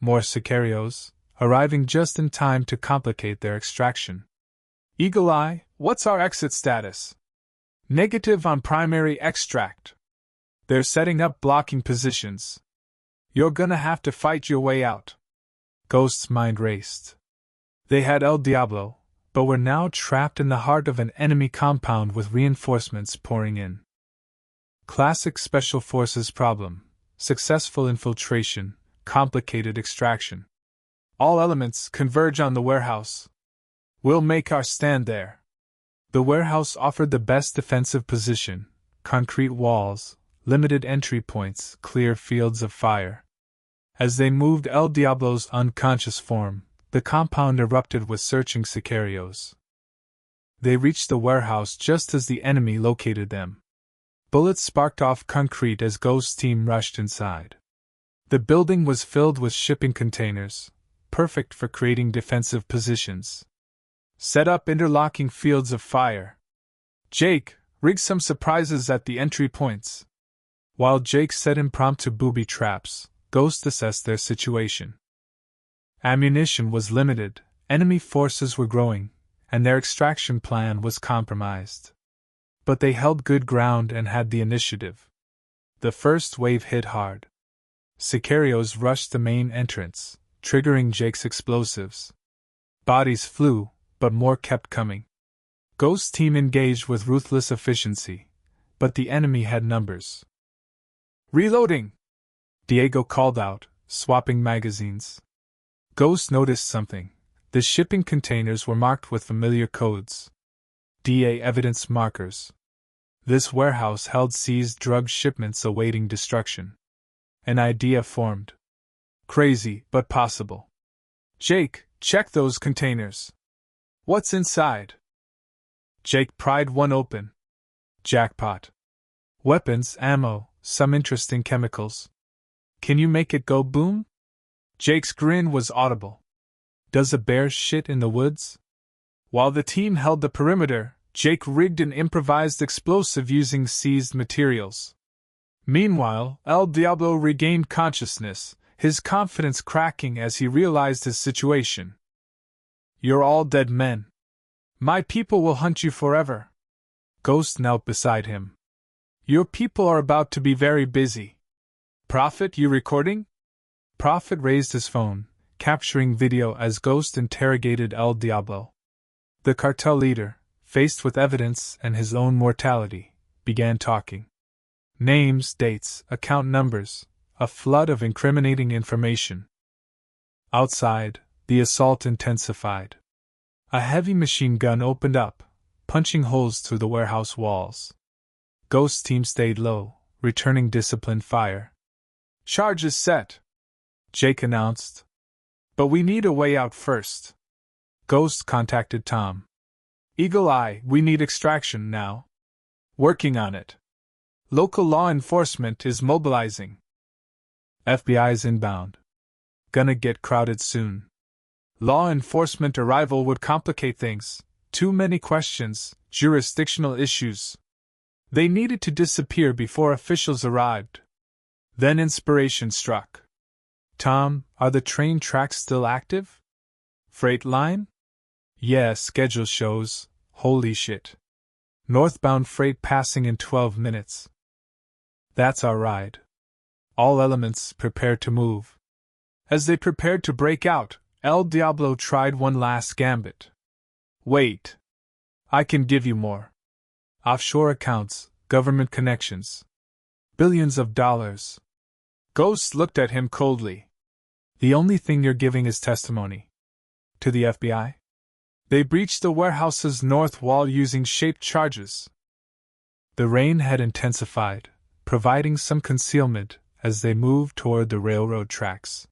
More sicarios, arriving just in time to complicate their extraction. "Eagle Eye, what's our exit status?" "Negative on primary extract. They're setting up blocking positions. You're gonna have to fight your way out." Ghost's mind raced. They had El Diablo, but were now trapped in the heart of an enemy compound with reinforcements pouring in. Classic Special Forces problem: successful infiltration, complicated extraction. All elements converge on the warehouse. We'll make our stand there. The warehouse offered the best defensive position: concrete walls, limited entry points, clear fields of fire. As they moved El Diablo's unconscious form, the compound erupted with searching sicarios. They reached the warehouse just as the enemy located them. Bullets sparked off concrete as Ghost's team rushed inside. The building was filled with shipping containers, perfect for creating defensive positions. "Set up interlocking fields of fire. Jake, rig some surprises at the entry points." While Jake set impromptu booby traps, Ghost assessed their situation. Ammunition was limited, Enemy forces were growing, and their extraction plan was compromised. But they held good ground and had the initiative. The first wave hit hard. Sicarios rushed the main entrance, triggering Jake's explosives. Bodies flew, but more kept coming. Ghost's team engaged with ruthless efficiency, but the enemy had numbers. "Reloading!" Diego called out, swapping magazines. Ghost noticed something. The shipping containers were marked with familiar codes. DA evidence markers. This warehouse held seized drug shipments awaiting destruction. An idea formed. Crazy, but possible. "Jake, check those containers. What's inside?" Jake pried one open. Jackpot. Weapons, ammo, some interesting chemicals. "Can you make it go boom?" Jake's grin was audible. "Does a bear shit in the woods?" While the team held the perimeter, Jake rigged an improvised explosive using seized materials. Meanwhile, El Diablo regained consciousness, his confidence cracking as he realized his situation. "You're all dead men. My people will hunt you forever." Ghost knelt beside him. "Your people are about to be very busy. Prophet, you recording?" Prophet raised his phone, capturing video as Ghost interrogated El Diablo. The cartel leader, faced with evidence and his own mortality, began talking. Names, dates, account numbers, a flood of incriminating information. Outside, the assault intensified. A heavy machine gun opened up, punching holes through the warehouse walls. Ghost's team stayed low, returning disciplined fire. "Charges set," Jake announced. "But we need a way out first." Ghost contacted Tom. "Eagle Eye, we need extraction now." "Working on it. Local law enforcement is mobilizing." "FBI's inbound. Gonna get crowded soon." Law enforcement arrival would complicate things. Too many questions, jurisdictional issues. They needed to disappear before officials arrived. Then inspiration struck. "Tom, are the train tracks still active? Freight line?" "Yeah, schedule shows. Holy shit. Northbound freight passing in 12 minutes. That's our ride. All elements prepare to move." As they prepared to break out, El Diablo tried one last gambit. "Wait. I can give you more. Offshore accounts, government connections. Billions of dollars." Ghost looked at him coldly. "The only thing you're giving is testimony. To the FBI? They breached the warehouse's north wall using shaped charges." The rain had intensified, providing some concealment as they moved toward the railroad tracks.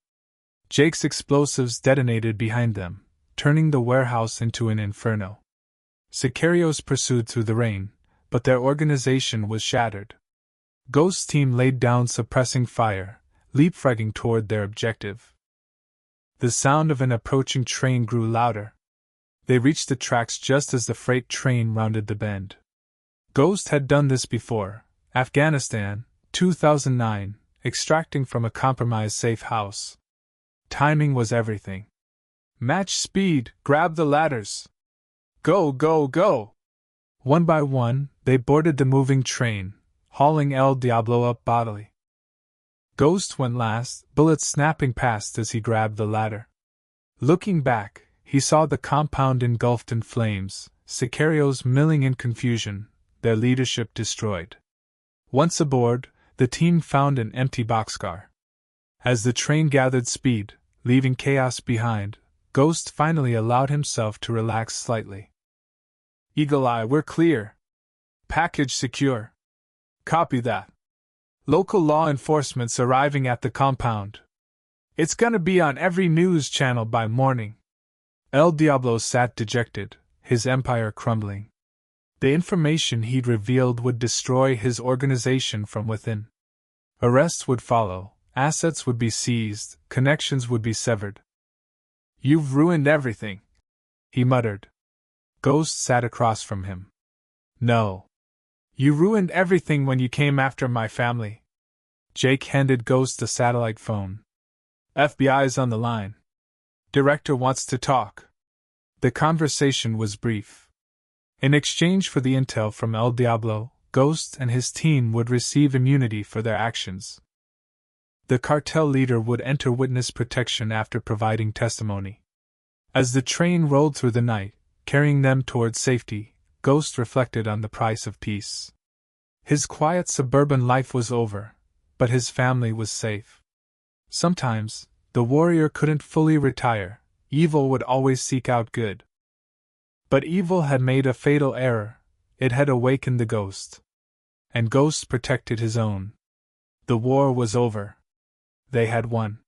Jake's explosives detonated behind them, turning the warehouse into an inferno. Sicarios pursued through the rain, but their organization was shattered. Ghost's team laid down suppressing fire, leapfrogging toward their objective. The sound of an approaching train grew louder. They reached the tracks just as the freight train rounded the bend. Ghost had done this before, Afghanistan, 2009, extracting from a compromised safe house. Timing was everything. "Match speed, grab the ladders. Go, go, go!" One by one, they boarded the moving train, hauling El Diablo up bodily. Ghost went last, bullets snapping past as he grabbed the ladder. Looking back, he saw the compound engulfed in flames, Sicarios milling in confusion, their leadership destroyed. Once aboard, the team found an empty boxcar. As the train gathered speed, leaving chaos behind, Ghost finally allowed himself to relax slightly. "Eagle Eye, we're clear. Package secure." "Copy that. Local law enforcement's arriving at the compound. It's gonna be on every news channel by morning." El Diablo sat dejected, his empire crumbling. The information he'd revealed would destroy his organization from within. Arrests would follow. Assets would be seized, connections would be severed. "You've ruined everything," he muttered. Ghost sat across from him. "No. You ruined everything when you came after my family." Jake handed Ghost a satellite phone. "FBI's on the line. Director wants to talk." The conversation was brief. In exchange for the intel from El Diablo, Ghost and his team would receive immunity for their actions. The cartel leader would enter witness protection after providing testimony. As the train rolled through the night, carrying them towards safety, Ghost reflected on the price of peace. His quiet suburban life was over, but his family was safe. Sometimes, the warrior couldn't fully retire, evil would always seek out good. But evil had made a fatal error, it had awakened the Ghost. And Ghost protected his own. The war was over. They had won.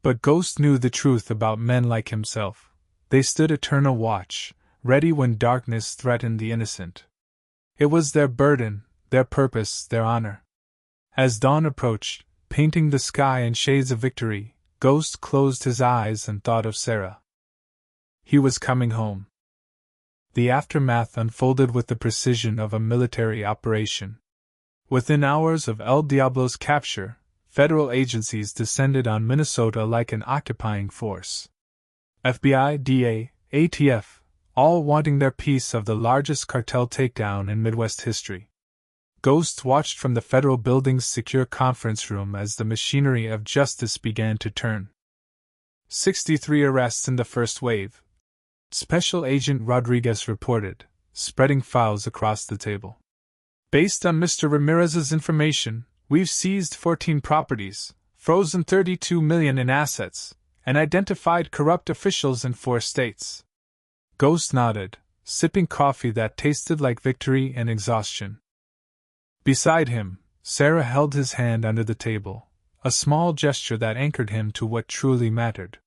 But Ghost knew the truth about men like himself. They stood eternal watch, ready when darkness threatened the innocent. It was their burden, their purpose, their honor. As dawn approached, painting the sky in shades of victory, Ghost closed his eyes and thought of Sarah. He was coming home. The aftermath unfolded with the precision of a military operation. Within hours of El Diablo's capture, federal agencies descended on Minnesota like an occupying force. FBI, DA, ATF, all wanting their piece of the largest cartel takedown in Midwest history. Ghost watched from the federal building's secure conference room as the machinery of justice began to turn. 63 arrests in the first wave, Special Agent Rodriguez reported, spreading files across the table. Based on Mr. Ramirez's information, we've seized 14 properties, frozen $32 million in assets, and identified corrupt officials in 4 states. Ghost nodded, sipping coffee that tasted like victory and exhaustion. Beside him, Sarah held his hand under the table, a small gesture that anchored him to what truly mattered.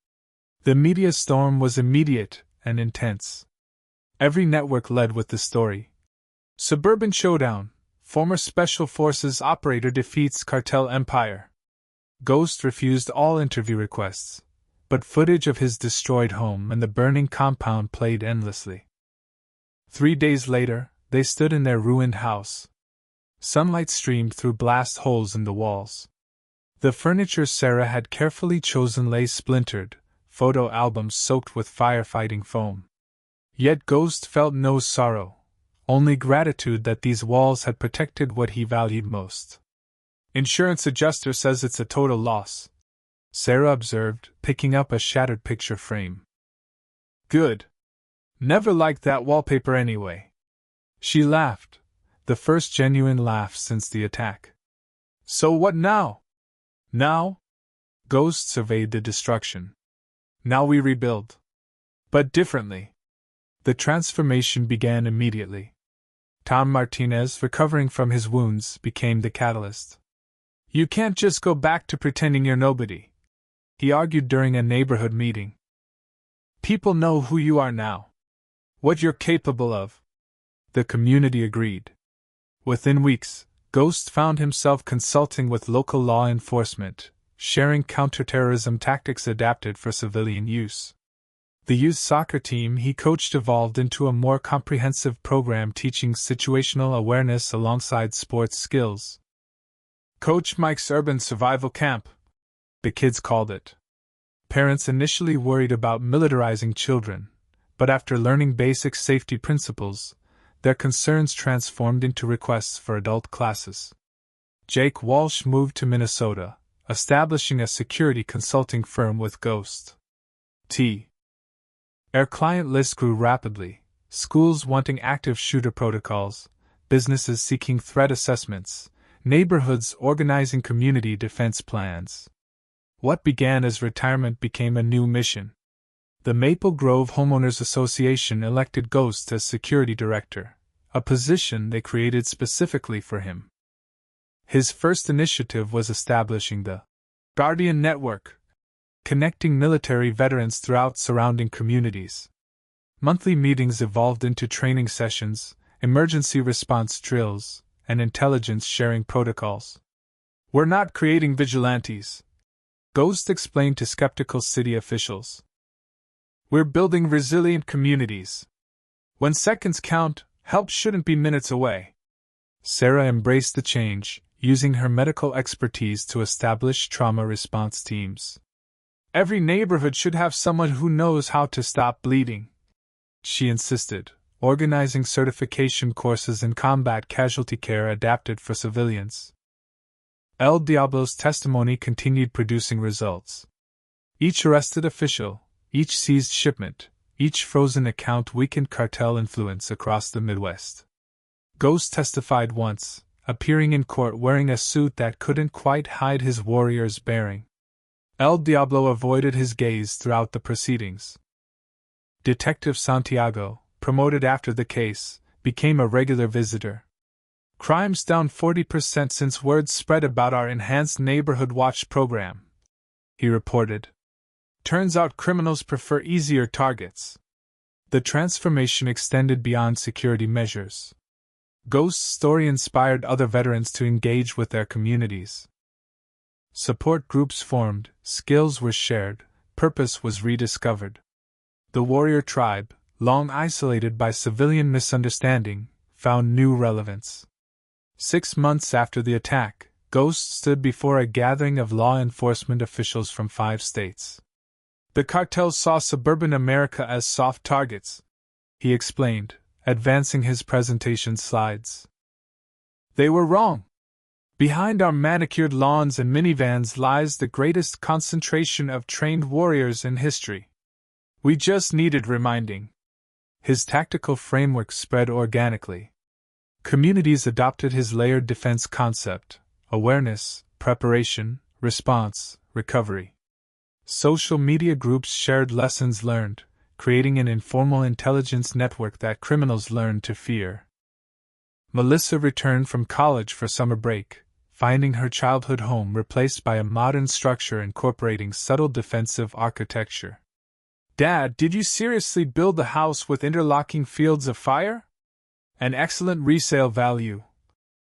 The media storm was immediate and intense. Every network led with the story. Suburban showdown, former Special Forces operator defeats cartel empire. Ghost refused all interview requests, but footage of his destroyed home and the burning compound played endlessly. 3 days later, they stood in their ruined house. Sunlight streamed through blast holes in the walls. The furniture Sarah had carefully chosen lay splintered, photo albums soaked with firefighting foam. Yet Ghost felt no sorrow, only gratitude that these walls had protected what he valued most. Insurance adjuster says it's a total loss, Sarah observed, picking up a shattered picture frame. Good. Never liked that wallpaper anyway. She laughed, the first genuine laugh since the attack. So what now? Now? Ghost surveyed the destruction. Now we rebuild. But differently. The transformation began immediately. Tom Martinez, recovering from his wounds, became the catalyst. You can't just go back to pretending you're nobody, he argued during a neighborhood meeting. People know who you are now. What you're capable of. The community agreed. Within weeks, Ghost found himself consulting with local law enforcement, sharing counterterrorism tactics adapted for civilian use. The youth soccer team he coached evolved into a more comprehensive program teaching situational awareness alongside sports skills. Coach Mike's Urban Survival Camp, the kids called it. Parents initially worried about militarizing children, but after learning basic safety principles, their concerns transformed into requests for adult classes. Jake Walsh moved to Minnesota, establishing a security consulting firm with Ghost. Our client list grew rapidly, schools wanting active shooter protocols, businesses seeking threat assessments, neighborhoods organizing community defense plans. What began as retirement became a new mission. The Maple Grove Homeowners Association elected Ghost as security director, a position they created specifically for him. His first initiative was establishing the Guardian Network, connecting military veterans throughout surrounding communities. Monthly meetings evolved into training sessions, emergency response drills, and intelligence sharing protocols. We're not creating vigilantes, Ghost explained to skeptical city officials. We're building resilient communities. When seconds count, help shouldn't be minutes away. Sarah embraced the change, using her medical expertise to establish trauma response teams. Every neighborhood should have someone who knows how to stop bleeding, she insisted, organizing certification courses in combat casualty care adapted for civilians. El Diablo's testimony continued producing results. Each arrested official, each seized shipment, each frozen account weakened cartel influence across the Midwest. Ghost testified once, appearing in court wearing a suit that couldn't quite hide his warrior's bearing. El Diablo avoided his gaze throughout the proceedings. Detective Santiago, promoted after the case, became a regular visitor. "Crime's down 40% since word spread about our enhanced neighborhood watch program," he reported. "Turns out criminals prefer easier targets." The transformation extended beyond security measures. Ghost's story inspired other veterans to engage with their communities. Support groups formed, skills were shared, purpose was rediscovered. The warrior tribe, long isolated by civilian misunderstanding, found new relevance. 6 months after the attack, Ghost stood before a gathering of law enforcement officials from 5 states. "The cartels saw suburban America as soft targets," he explained, advancing his presentation slides. "They were wrong. Behind our manicured lawns and minivans lies the greatest concentration of trained warriors in history. We just needed reminding." His tactical framework spread organically. Communities adopted his layered defense concept: awareness, preparation, response, recovery. Social media groups shared lessons learned, creating an informal intelligence network that criminals learned to fear. Melissa returned from college for summer break, finding her childhood home replaced by a modern structure incorporating subtle defensive architecture. "Dad, did you seriously build the house with interlocking fields of fire? An excellent resale value,"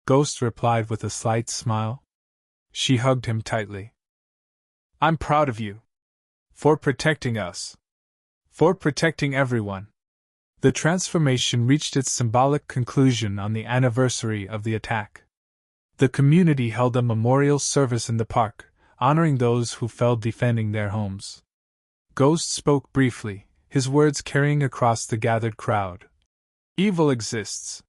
Ghost replied with a slight smile. She hugged him tightly. "I'm proud of you. For protecting us. For protecting everyone." The transformation reached its symbolic conclusion on the anniversary of the attack. The community held a memorial service in the park, honoring those who fell defending their homes. Ghost spoke briefly, his words carrying across the gathered crowd. "Evil exists.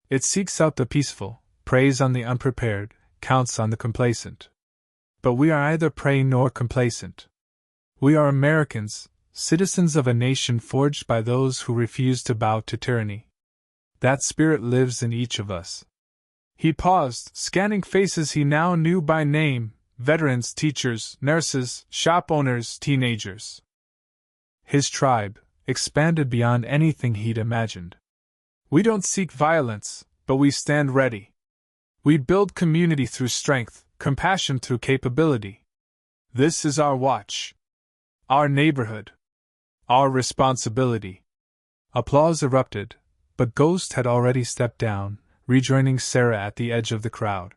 It seeks out the peaceful, preys on the unprepared, counts on the complacent. But we are neither prey nor complacent. We are Americans, citizens of a nation forged by those who refuse to bow to tyranny. That spirit lives in each of us." He paused, scanning faces he now knew by name: veterans, teachers, nurses, shop owners, teenagers. His tribe expanded beyond anything he'd imagined. "We don't seek violence, but we stand ready. We build community through strength, compassion through capability. This is our watch. Our neighborhood. Our responsibility." Applause erupted, but Ghost had already stepped down, rejoining Sarah at the edge of the crowd.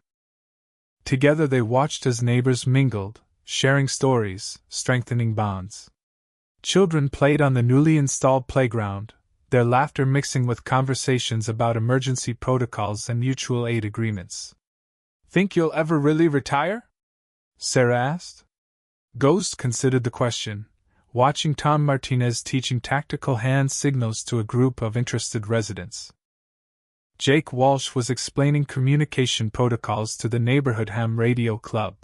Together they watched as neighbors mingled, sharing stories, strengthening bonds. Children played on the newly installed playground, their laughter mixing with conversations about emergency protocols and mutual aid agreements. "Think you'll ever really retire?" Sarah asked. Ghost considered the question, watching Tom Martinez teaching tactical hand signals to a group of interested residents. Jake Walsh was explaining communication protocols to the neighborhood ham radio club.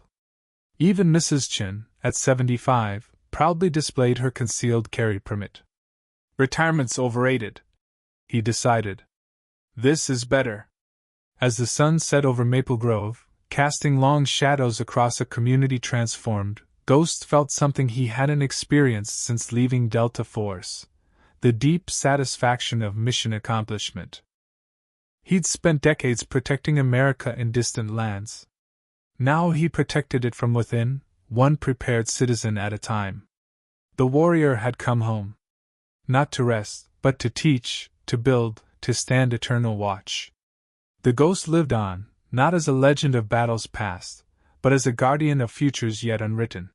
Even Mrs. Chin, at 75, proudly displayed her concealed carry permit. "Retirement's overrated," he decided. "This is better." As the sun set over Maple Grove, casting long shadows across a community transformed, Ghost felt something he hadn't experienced since leaving Delta Force: the deep satisfaction of mission accomplishment. He'd spent decades protecting America in distant lands. Now he protected it from within, one prepared citizen at a time. The warrior had come home. Not to rest, but to teach, to build, to stand eternal watch. The ghost lived on, not as a legend of battles past, but as a guardian of futures yet unwritten.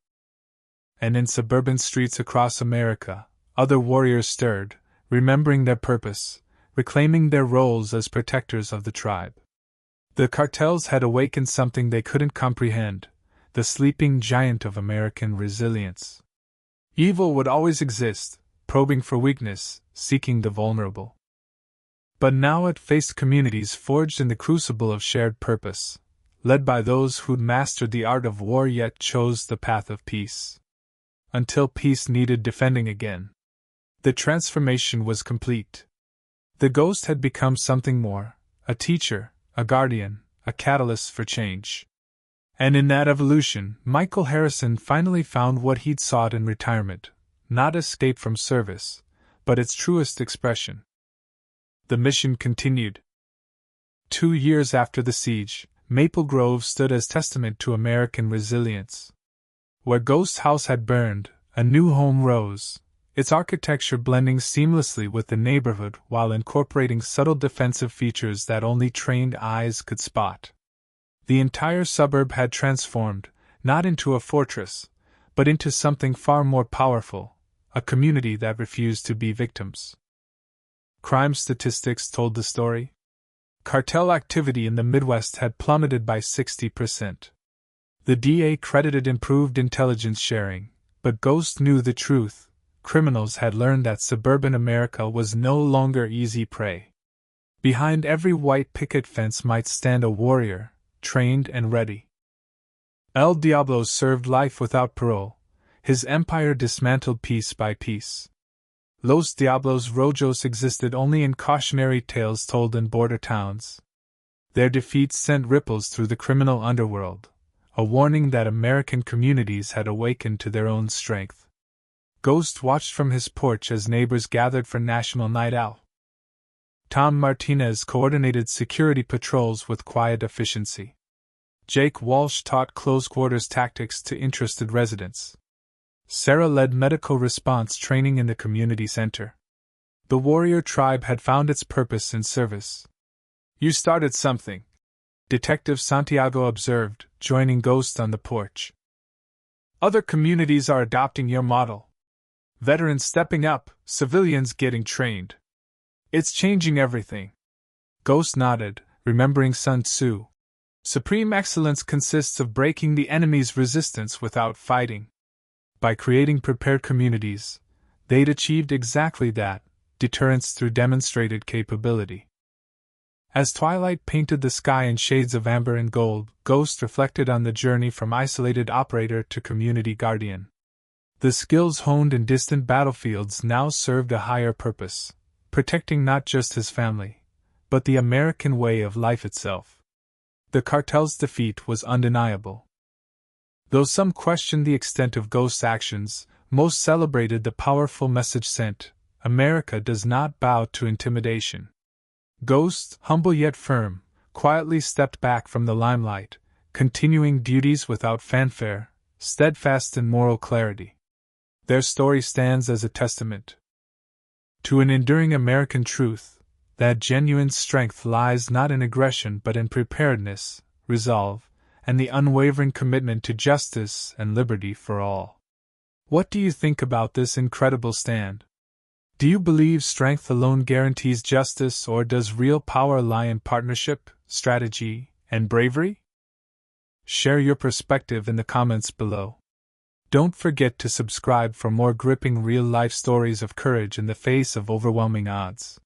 And in suburban streets across America, other warriors stirred, remembering their purpose, reclaiming their roles as protectors of the tribe. The cartels had awakened something they couldn't comprehend: the sleeping giant of American resilience. Evil would always exist, probing for weakness, seeking the vulnerable. But now it faced communities forged in the crucible of shared purpose, led by those who'd mastered the art of war yet chose the path of peace. Until peace needed defending again. The transformation was complete. The ghost had become something more, a teacher, a guardian, a catalyst for change. And in that evolution, Michael Harrison finally found what he'd sought in retirement, not escape from service, but its truest expression. The mission continued. 2 years after the siege, Maple Grove stood as testament to American resilience. Where Ghost House had burned, a new home rose, its architecture blending seamlessly with the neighborhood while incorporating subtle defensive features that only trained eyes could spot. The entire suburb had transformed, not into a fortress, but into something far more powerful, a community that refused to be victims. Crime statistics told the story. Cartel activity in the Midwest had plummeted by 60%. The DA credited improved intelligence sharing, but Ghost knew the truth. Criminals had learned that suburban America was no longer easy prey. Behind every white picket fence might stand a warrior, trained and ready. El Diablo served life without parole, his empire dismantled piece by piece. Los Diablos Rojos existed only in cautionary tales told in border towns. Their defeat sent ripples through the criminal underworld, a warning that American communities had awakened to their own strength. Ghost watched from his porch as neighbors gathered for National Night Out. Tom Martinez coordinated security patrols with quiet efficiency. Jake Walsh taught close-quarters tactics to interested residents. Sarah led medical response training in the community center. The warrior tribe had found its purpose in service. "You started something," Detective Santiago observed, joining Ghost on the porch. "Other communities are adopting your model. Veterans stepping up, civilians getting trained. It's changing everything." Ghost nodded, remembering Sun Tzu. Supreme excellence consists of breaking the enemy's resistance without fighting. By creating prepared communities, they'd achieved exactly that, deterrence through demonstrated capability. As twilight painted the sky in shades of amber and gold, Ghost reflected on the journey from isolated operator to community guardian. The skills honed in distant battlefields now served a higher purpose, protecting not just his family, but the American way of life itself. The cartel's defeat was undeniable. Though some questioned the extent of Ghost's actions, most celebrated the powerful message sent: America does not bow to intimidation. Ghost, humble yet firm, quietly stepped back from the limelight, continuing duties without fanfare, steadfast in moral clarity. Their story stands as a testament to an enduring American truth, that genuine strength lies not in aggression but in preparedness, resolve, and the unwavering commitment to justice and liberty for all. What do you think about this incredible stand? Do you believe strength alone guarantees justice, or does real power lie in partnership, strategy, and bravery? Share your perspective in the comments below. Don't forget to subscribe for more gripping real-life stories of courage in the face of overwhelming odds.